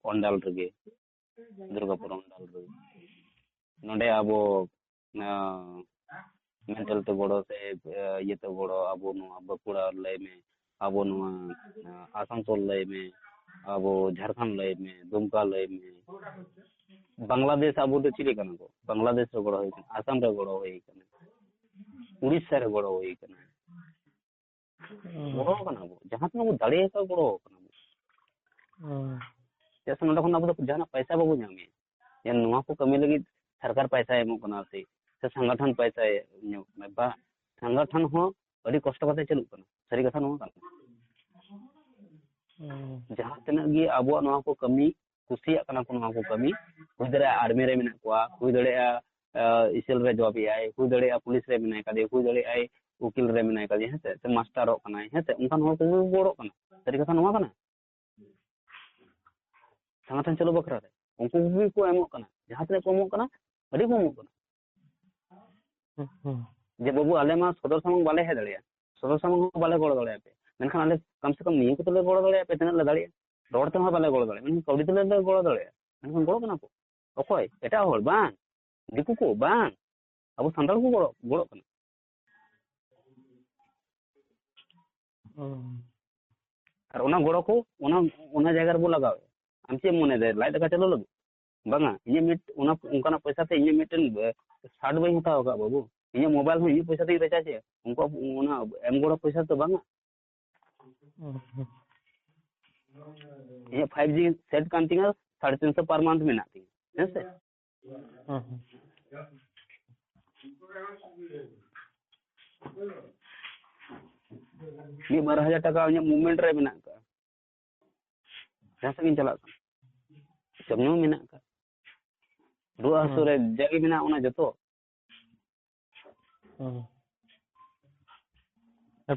ओंडाल रगे दुर्गापुर ओंडाल रगे नोडे अबो मेंटल तो गड़ो से ये तो गड़ो अबो नो बकुड़ा लय में अबो नो आसनसोल लय में अबो झारखंड लय में दुमका लय में बांग्लादेश अबो तो चिली कना को बांग्लादेश रे गड़ो होई आसाम रे गड़ो होई कना उड़ीसा रे गड़ो होई कना गड़ो कना अबो जहां तना दाड़े का गड़ो कना जैसे नोडे खन अबो तो जाना पैसा बाबू ᱧᱟᱢᱮ या नुआ को कमी लगी सरकार पैसा एमो कना से संगठन पैसा बा संगठन हो अड़ी कष्ट कते चलु कना सरी कथा नुआ कना जहां तना गी अबो नुआ को कमी कुसिया कना को नुआ को कमी हुई दरे आर्मी रे मेना कोआ हुई दरे इसेल रे जॉब याय हुई दरे पुलिस रे मेना कादे हुई दरे आई उकिल रे मेना कादे हेसे से मास्टर रो कना हेसे उनका नुआ को गोड़ो कना सरी कथा नुआ कना संगठन चलो बकरा रे उनको भी को एमो कना जहां तने को एमो कना अड़ी को एमो कना जे बाबू आले मा सदर समूह बाले हे दड़िया सदर समूह बाले गोड़ दड़िया पे मेनखान आले कम से कम निये को तले गोड़ दड़िया पे तना ले दड़िया रोड ते बाले गोड़ दड़िया मेन कौड़ी तले ले गोड़ दड़िया मेनखान गोड़ कना को ओकोय एटा होल बांग दिकु को बांग अब संताल को गोड़ कना और ओना गोड़ को ओना जगह रे बो लगावे आम चे मने दे लाइट का चलो लगे बांगा इने मिट ओना उनकाना पैसा ते इने मिटन 60 बई हताव का बाबू इने मोबाइल में इने पैसा ते रिचार्ज है उनको ओना एम गोड़ा पैसा तो बांगा ये 5G सेट कांतिंग 350 पर मंथ में नाती है से ये 12000 टका इने मूवमेंट रे मेना का जैसे कि चला जमनो मेना का रुआ हसुरे जगी मेना ओना जतो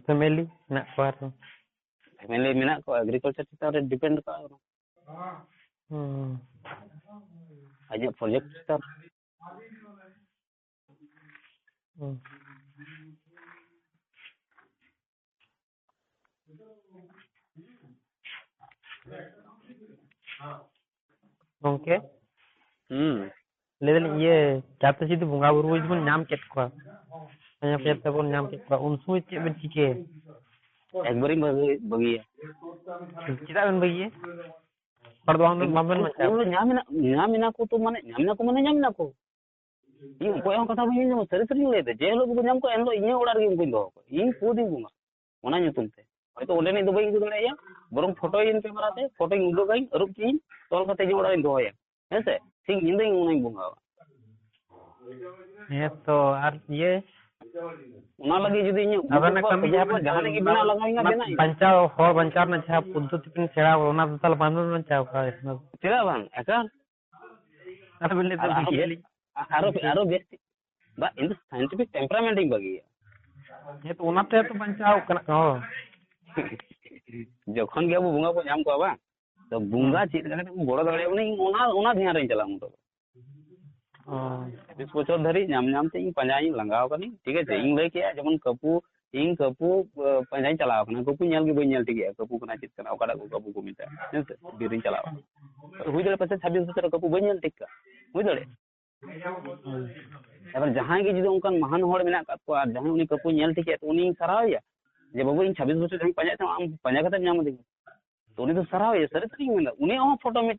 फैमिली ना पार
फैमिली मेना को एग्रीकल्चर चिता रे डिपेंड का आजा प्रोजेक्ट चिता
ओके लेकिन ये जाते जुदी बंगा बुरु जुदी नाम केट को anya peta bon nyam ke ba un sui che ben chike
एक बारी बगी
kita ben bagi pardon mamen macam
nyamina ko to mane nyamina ko ᱤᱧ ᱚᱠᱚᱭ ᱦᱚᱸ ᱠᱟᱛᱷᱟ ᱵᱟᱹᱧ ᱟᱸᱡᱚᱢᱟ ᱥᱟᱹᱨᱤ ᱥᱟᱹᱨᱤᱧ ᱞᱟᱹᱭᱫᱟ ᱡᱮ ᱦᱤᱞᱳᱜ ᱵᱚᱱ ᱧᱟᱢ ᱠᱚᱣᱟ ᱮᱱᱦᱤᱞᱳᱜ ᱤᱧᱟᱹᱜ ᱚᱲᱟᱜ ᱨᱮᱜᱮ ᱩᱱᱠᱩᱧ ᱫᱚᱦᱚ ᱠᱚᱣᱟ ᱤᱧ ᱯᱩᱫᱤᱧ ᱵᱚᱸᱜᱟ ᱚᱱᱟ ᱧᱩᱛᱩᱢ ᱛᱮ ᱦᱚᱭᱛᱳ ᱚᱸᱰᱮᱱᱤᱡ ᱫᱚ ᱵᱟᱹᱧ ᱤᱫᱤ ᱫᱟᱲᱮᱭᱟᱭᱟ ᱵᱚᱨᱚᱝ ᱯᱷᱳᱴᱳᱭᱤᱧ ᱠᱮᱢᱮᱨᱟ ᱛᱮ ᱯᱷᱳᱴᱳᱧ ᱩᱰᱩᱠᱟᱹᱧ ᱟᱹᱨᱩᱵ ᱠᱤᱧ ᱛᱚᱞ ᱠᱟᱛᱮ ᱤᱧᱟᱹᱜ ᱚᱲᱟᱜ ᱨᱤᱧ ᱫᱚᱦᱚᱭᱟ ᱦᱮᱸᱥᱮ ᱴᱷᱤᱠ ᱧᱤᱫᱟᱹ ᱚᱱᱟᱧ ᱵᱚᱸᱜᱟᱣᱟ
ᱦᱮᱸᱛᱚ ᱟᱨ ᱤᱭᱟᱹ
ᱚᱱᱟ ᱞᱟᱹᱜᱤᱫ ᱡᱩᱫᱤ ᱤᱧᱟᱹᱜ ᱟᱵᱮᱱᱟᱜ ᱠᱟᱹᱢᱤ ᱡᱟᱦᱟᱱᱟᱜ ᱜᱮ ᱵᱮᱱᱟᱣ ᱞᱟᱜᱟᱣᱤᱧᱟ ᱵᱮᱱᱟᱣ
ᱵᱟᱧᱪᱟᱣ ᱦᱚᱲ ᱵᱟᱧᱪᱟᱣ ᱨᱮᱱᱟᱜ ᱡᱟᱦᱟᱸ ᱯᱚᱫᱽᱫᱷᱚᱛᱤ ᱵᱤᱱ ᱥᱮᱬᱟ ᱚᱱᱟ ᱫᱚ ᱛᱟᱦᱚᱞᱮ ᱵᱟᱝ ᱵᱤᱱ ᱵᱟᱧᱪᱟᱣ ᱠᱚᱣᱟ
ᱪᱮᱫᱟᱜ ᱵᱟᱝ ᱮᱠᱟᱞ ᱟᱨᱚ ᱵᱮᱥ ᱵᱟ ᱤᱧ ᱫᱚ সায়েন্টিফিক টেম্পারামেন্ট ᱤᱧ ᱵᱟᱹᱜᱤᱭᱟ
ᱦᱮᱸᱛᱚ ᱚᱱᱟᱛᱮ ᱛᱚ ᱵᱟᱧᱪᱟᱣ ᱠᱟᱱᱟ ᱠᱚ
ᱡᱚᱠᱷᱚᱱ ᱜᱮ ᱟᱵᱚ ᱵᱚᱸᱜᱟ ᱵᱚ ᱧᱟᱢ ᱠᱚᱣᱟ ᱵᱟᱝ ᱛᱚ ᱵᱚᱸᱜᱟ ᱪᱮᱫ ᱞᱮᱠᱟ ᱠᱟᱛᱮ ᱜᱚᱲᱚ ᱫᱟᱲᱮᱭᱟᱵᱚᱱᱟ ᱤᱧ ᱚᱱᱟ ᱫᱷᱮᱭᱟᱱ ᱨᱤᱧ ᱪᱟᱞᱟᱜᱼᱟ ᱩᱱ ᱫᱚ 20 বছর ধরে ᱧᱟᱢ তে ᱤᱧ ᱯᱟᱸᱡᱟᱧ ᱞᱟᱸᱜᱟᱣ ᱠᱟᱹᱱᱟᱹᱧ ᱴᱷᱤᱠ আছে ᱤᱧ ᱞᱟᱹᱭ ᱠᱮᱜᱼᱟ ᱡᱮᱢᱚᱱ ᱠᱟᱹᱯᱩ ᱯᱟᱸᱡᱟᱧ ᱪᱟᱞᱟᱣ ᱠᱟᱱᱟ ᱠᱟᱹᱯᱩ ᱧᱮᱞ ᱜᱮ ᱵᱟᱹᱧ ᱧᱮᱞ ᱴᱷᱤᱠᱮᱜᱼᱟ ᱠᱟᱹᱯᱩ ᱠᱟᱱᱟ ᱪᱮᱫ ᱠᱟᱱᱟ ᱚᱠᱟᱴᱟᱜ ᱠᱚ ᱠᱟᱹᱯᱩ ᱠᱚ ᱢᱮᱛᱟᱜᱼᱟ ᱦᱮᱸᱥᱮ ᱵᱤᱨ ᱨᱤᱧ ᱪᱟᱞᱟᱣ ᱦᱩᱭ ᱫᱟᱲᱮᱭᱟᱜᱼᱟ ᱯᱟᱥᱮ 26 বছর ᱠᱟᱹᱯᱩ ᱵᱟᱹᱧ ᱧᱮᱞ ᱴᱷᱤᱠ ᱠᱟᱜ ᱦᱩᱭ ᱫᱟᱲᱮᱭᱟᱜᱼᱟ এবার ᱡᱟᱦᱟᱸᱭ ᱜᱮ ᱡᱩᱫᱤ ᱚᱱᱠᱟᱱ ᱢᱟᱦᱟᱱ ᱦᱚᱲ ᱢᱮᱱᱟᱜ ᱟᱠᱟᱫ ᱠᱚᱣᱟ ᱟᱨ ᱡᱟᱦᱟᱸᱭ ᱩᱱᱤ ᱠᱟᱹᱯᱩ ᱧᱮᱞ ᱴᱷᱤᱠᱮᱜᱼᱟ ᱩᱱᱤᱧ ᱥᱟᱨᱦᱟᱣᱮᱭᱟ ᱡᱮ ᱵᱟᱹᱵᱩ ᱤᱧ 26 বছর ᱡᱟᱦᱟᱸᱧ ᱯᱟᱸᱡᱟᱭᱮᱫ ᱛᱟᱦᱮᱸ ᱟᱢ ᱯᱟᱸᱡᱟ ᱠᱟᱛᱮᱢ ᱧᱟᱢ ᱟᱹᱫᱤᱧᱟ तो उन्हें तो सराव है सर सही मिला उन्हें वहाँ फोटो में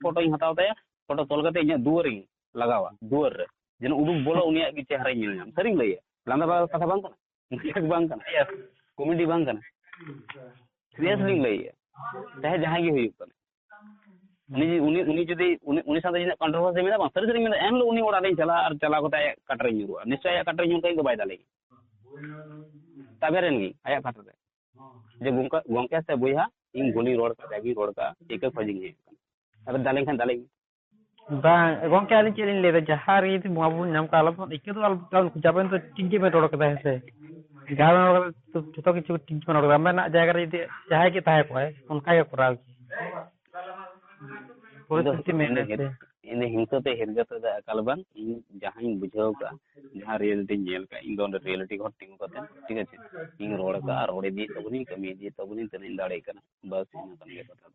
फोटो ही हटाओ था फोटो तोल करते इन्हें दुआर ही लगावा दुआर रे जन उदुम बोला उन्हें की चेहरा ही मिलना सरी लई लांदा बाल कथा बांग करना मजाक बांग करना यस कॉमेडी बांग करना सीरियसली लई चाहे जहां की हुई करना उन्हीं जुदी उन्हीं साथ जिन कंट्रोवर्सी में सरी सरी में एम लो उन्हीं ओड़ा नहीं चला को ताय कटरे ᱧᱩᱨᱩᱜᱼᱟ निश्चय आया कटरे ᱧᱩᱨ कहीं तो बाय दाले तबेरेन गी आया कटरे जे गोंके से बुया इन गोली रोड का जागी रोड का एक खोजिंग है अब दालें खान दालें
bang गोंके आली चेलिन ले जहां री थी बुआ नाम का आलो इके तो आलो जाबेन तो टिंगे में रोड का है गाँव में तो जतो किछु टिंगे में रोड में ना जायगा रे जहां के ताहे को है उनका के कराव परिस्थिति में इन
हिंसते हिरगते दा कलबन इन जहां इन बुझाव का जहां रियलिटी जेल का इन दोन रियलिटी घट टिंग करते ठीक है इन रोड का रोड दी तबनी कमी दी तबनी तने दाड़े कना बस इन तने कथा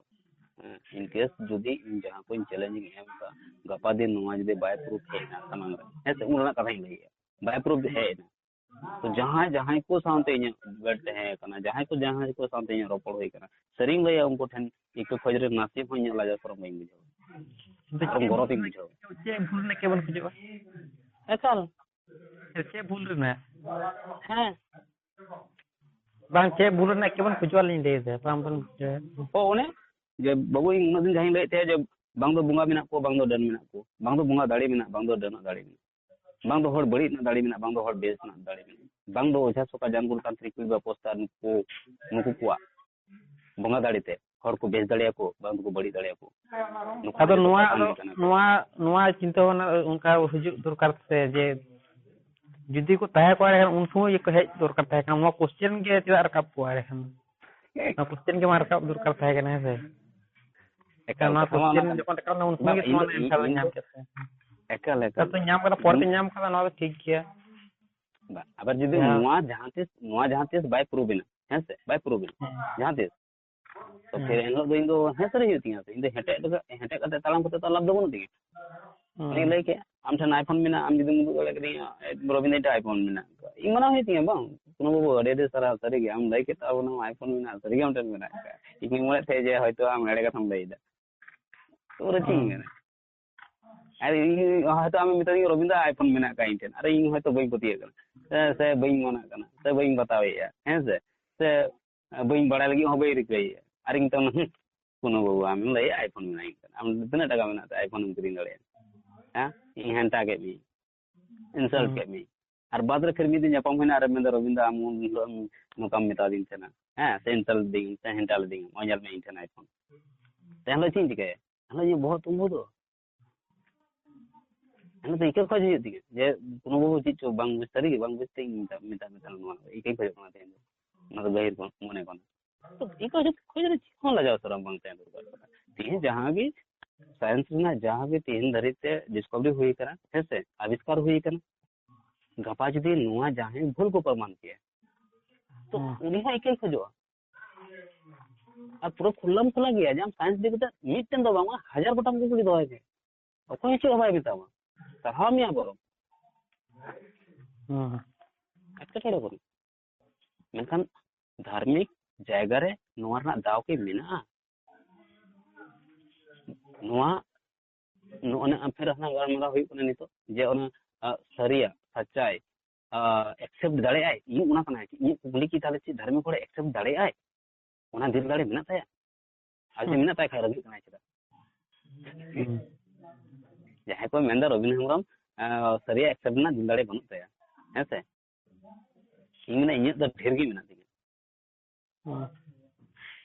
इन केस जुदी इन जहां को चैलेंजिंग एम का गपा दिन नोआ जदे बाय प्रूफ है ना समान है से उनना कथा ही लई बाय प्रूफ है ना तो जहां को सामते इन गट है कना जहां को सामते इन रोपड़ होई कना सरिंग लई उनको ठन एक खोजरे नासी होई लाजा करम नहीं बुझाव गौरव ही बुझाव
चे भूल ने केवल बुझाव
एकाल
चे भूल रे
हां
bang चे भूल ने केवल बुझवा लिन दे दे bang बन
ओ ओने जे बाबू इन दिन जहां लई थे जे बांग दो बुंगा मिना को बांग दो डन मिना को बांग दो बुंगा दाड़ी मिना बांग दो डन दाड़ी मिना बांग दो हर बड़ी ना दाड़ी मिना बांग दो हर बेस ना दाड़ी मिना बांग दो ओझा सोका जानगुल तांत्रिक व्यवस्था नुकु कुआ बुंगा दाड़ी ते हर को बेस दाड़िया को बांग को बड़ी दाड़िया को
अदो नोआ चिंता होना उनका हुजु दरकार से जे जुदी को ताहे को रे उन समय को हेज दरकार ताहे का नो क्वेश्चन के तिला रकाब को रे हम ना क्वेश्चन के मार रकाब दरकार ताहे का है से एका ना क्वेश्चन जब का उन समय के समान एंसर नाम के से
एका
तो नाम का पोर्ट नाम का ना ठीक किया
अबर जुदी नोआ जहां तीस बाय प्रूविन है से बाय प्रूविन जहां तीस तो फिर इन लोग दो है सर ही तिया इन हेटे कते तालाम कते तो लाभ दो बन दी नहीं लेके आम ठन आईफोन में ना आम जुदी मुदु लगे दी रविंद्र आईफोन में ना इन मना है तिया बांग कोनो बाबू अडे सारा सरी के आम लेके तो ना आईफोन में ना सरी आम ठन में ना इन मोले थे जे हयतो आम एड़े कथम लईदा तो रचिंग है अरे हयतो आम मितनी रविंद्र आईफोन में ना का इन ठन अरे इन हयतो बई पतिया कना से बई मना कना से बई बतावेया हैं से बई बड़ा लगी हो बई रिकई अरे इन तो कोनो बाबू आम लई आईफोन में ना आम तना टाका में ना आईफोन में किरिंग दड़े हां इन हंटा के मी इंसल्ट के मी और बाद रे फिर मी दिन जापाम होना अरे मेंदर रविंद्र आम नो काम मेता दिन तना हां से इंसल्ट दिन से हंटाल दिन मोजल में इंटन आईफोन तेहलो चिन के हलो ये बहुत तुम दो हलो तो इके खोज हियो दिगे जे कोनो बाबू चीज चो बांग बुझतरी बांग बुझते मेता नो इके खोज कोना तेन ना तो गहिर को मने कोना तो इको जो खोज रे कोन लजाओ सरम बांग तेन दरकार तीन जहां भी साइंस ना जहां भी तीन धरिते डिस्कवरी हुई करा है आविष्कार हुई करा गपा जुदी नुआ जहां भूल को प्रमाण किया तो उन्हीं है एक खोजो और पूरा खुल्लम खुला गया जब साइंस दिखता मिटन दो बांगा हजार गोटाम को कुली दो है ओको हिच बाय बितावा sarhaw miya borom
Hmm.
एटकेटोड़े बन मेनखान धार्मिक जायगा रे नोआ रना दाव के मेना नोआ नोने फिर हना गालमारा हुई कने नितो जे ओना सरिया सच्चाई एक्सेप्ट दाड़े आय इ उना कना इ कुली की ताले ची धर्म कोड़े एक्सेप्ट दाड़े आय उना दिल दाड़े मेना ताया आज मेना ताय खा रगी कना चिदा जहां को मेंदा रविन हेमरम सरिया एक्सेप्ट ना दिल दाड़े बनु ताया हेसे इंगना इ द ढेर गी मेना दिगे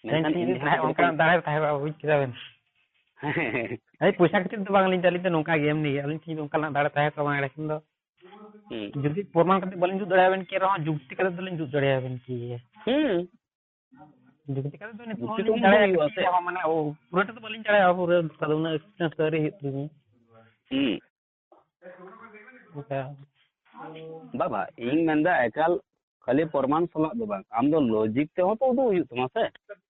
मेनखान इन ओनका दाड़े ताहे बा बुझ किदा बेन आई पैसा खातिर तो बांग लिन चली तो नोका गेम नहीं अलिन की ओनका ना दाड़े ताहे तो बांग रखिन दो जुदी प्रमाण करते बलिन जुद दड़ाबेन के रहो जुक्ति करते दलिन जुद दड़ाबेन की जुक्ति करते तो नितो दड़ाय माने ओ पूरा तो बलिन चढ़ाया पूरा तदुना एक्सपीरियंस करे हितुनी
बाबा इन मेंदा एकाल खाली प्रमाण सला दो बांग आम दो लॉजिक ते हो तो दो हुई तुमा से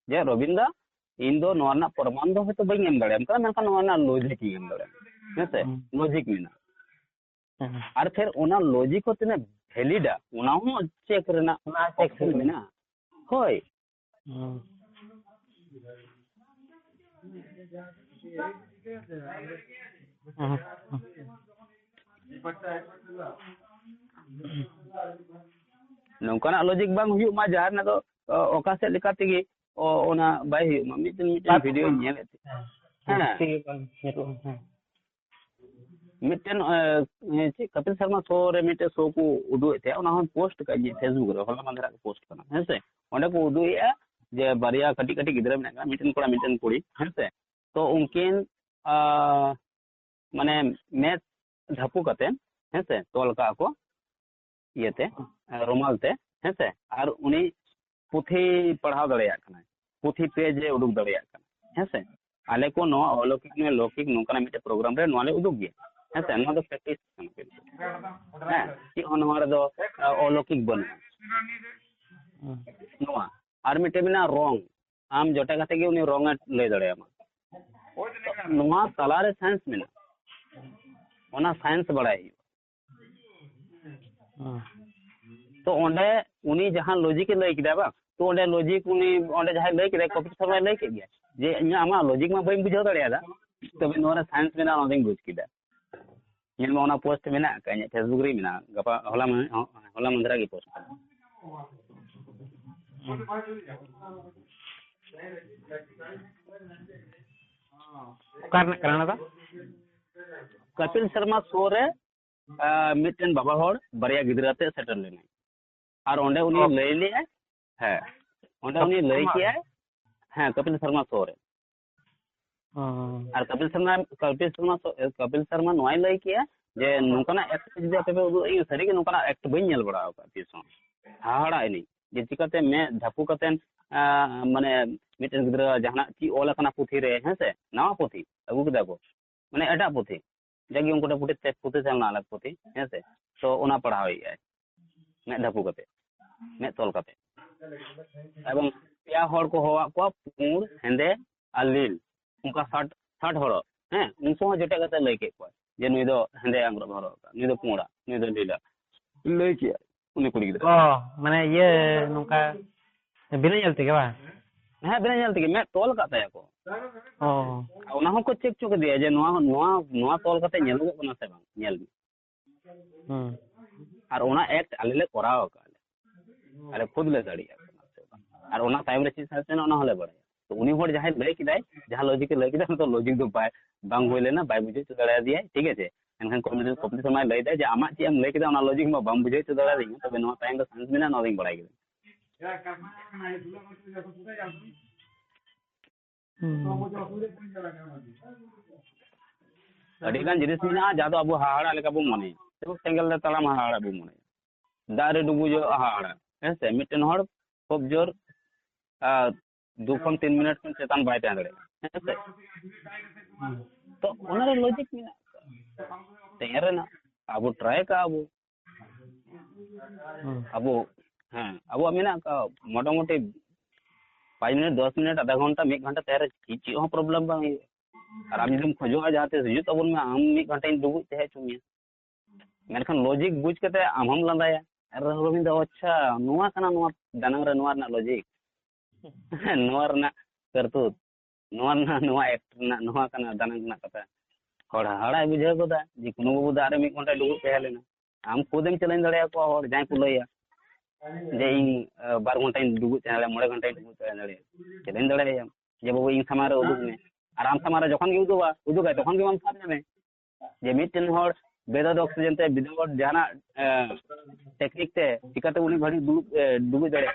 जे रविंदा इन दो नोना प्रमाण दो है तो बई एम दड़े हमका मेनका नोना लॉजिक ही एम दड़े हेसे लॉजिक मीना और फिर ओना लॉजिक को तिना वैलिडा ओना हो चेक रेना ओना चेक मीना होय नौकाना लॉजिक बांग हुई मा जहार ना तो ओका से लेका तेगे ओना बाय हुई मा मिटन वीडियो नेल मिटन चे कपिल शर्मा शो रे मिटे शो को उदु ते ओना हम पोस्ट का जे फेसबुक रे होला मांदरा को पोस्ट करना हेसे ओंडे को उदु या जे बारिया कटी कटी गिदरा मेना मिटन कोड़ा मिटन कुड़ी हेसे तो उनकिन माने मैच धपु कते हेसे तोल का को येते रोमाल ते हेसे और उनी पुथी पढ़ाव दड़िया कना पुथी पेज रे उडुक दड़िया कना हेसे आले को नो अलौकिक में लौकिक नोकना मिटे प्रोग्राम रे नोले उदुक गे हेसे नो दो प्रैक्टिस कना कि ओनवार दो अलौकिक बन नोआ और मिटे बिना रॉन्ग आम जोटा कते गे उनी रॉन्ग ले दड़िया मा नोआ सालारे साइंस में ओना साइंस बड़ाई तो ओंडे उनी जहां लॉजिक लई किदा बा तो ओंडे लॉजिक उनी ओंडे जहां लई किदा कपिल शर्मा लई के गया जे इना आमा लॉजिक में बई बुझाव दड़िया दा तबे नोरा साइंस में ना ओंडे बुझ किदा इन ओना पोस्ट में ना कने फेसबुक रे में गपा होला मंदरा की पोस्ट
करना था
कपिल शर्मा शो रे मिटन बाबा होड़ बारिया गिदराते सेटल लेने और ओंडे उनी लई ले है ओंडे उनी लई किया है कपिल शर्मा शो रे और कपिल शर्मा नोय लई किया जे नुकना एक्ट जे आपे इ सरी के नुकना एक्ट बई नेल बड़ा का तीसो हाड़ा इनी जे चिकाते मैं धपु कते माने मिटन गिदरा जहाना की ओल कना पुथी रे हेसे नवा पुथी अगु कदा को माने एटा पुथी जगी उनको पुथी चलना अलग पुथी हेसे तो ओना पढ़ाई है मैं धपु कते मैं तोल कते एवं पिया हर को होवा को पुर हेंदे अलील उनका 60 हर हैं उनको जटे कते लई के को जे नुई दो हेंदे अंग्रो हर नुई दो पुरा नुई दो लीला लई के उनी कुड़ी गिदरा
माने ये नुका बिना चलते के बा
हाँ बिना चलते के मैं तोल कते को ओना हो को चेक चुक दिया जे नोआ तोल कते नेलो कोना से बांग नेल और ओना एक्ट आले ले कराव का अरे खुद ले दड़िया और ओना टाइम रे चीज से ओना हले बड़े तो उनी होड़ जहां लई किदाय जहां लॉजिक लई किदा तो लॉजिक दो बांग होइले ना बाय बुझे तो दड़ा दिया ठीक है एनखान कॉम्पिटिशन समय लई दे जे आमा ची हम लई किदा ओना लॉजिक में बांग बुझे तो दड़ा दिया तबे नो टाइम द साइंस में ना नोदिंग बड़ाई के अडिगान जिनिस में जादो अब हाड़ा लेका बो मने तो सेंगल दे तला मा हाड़ा बो मने दारे डुबु जो हाड़ा हेसे मिटन हड़ खूब जोर 2 3 मिनट में चेतन बाय तांदड़े हेसे तो ओनरे लॉजिक में तेरे ना अब ट्राई का अब अब मेना का मोटा मोटी 5 मिनट 10 मिनट आधा घंटा 1 घंटा तेरे चीज हो प्रॉब्लम बा और आम जम खोजो जाते हिजु तबन में आम 1 घंटा डुबु ते चुमिया मेनखान लॉजिक बुझ कते आम हम लंदाया अरे रविंद अच्छा नुआ कना नुआ दानंग रे नुआ ना लॉजिक नुआ रना करतुत नुआ ना नुआ एक्ट ना नुआ कना दानंग ना कथा हड़ हड़ा बुझे गोदा जे कोनो बाबू दारे 1 घंटा दुगु तहे लेना आम खुदेम चलाइन दड़े को और जाय को लैया जे इन 12 घंटा दुगु तहे 9 घंटा दुगु तहे दड़े चलाइन दड़े जे बाबू इन समारे उदुग में और आम समारे जखन गे उदुगा तखन गे बाम साब जामे जे मिटन हड़ बेदद ऑक्सीजन ते विदाउट जाना टेक्निक ते चिकाते उनी घड़ी दुगु दड़े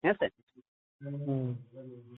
हैं से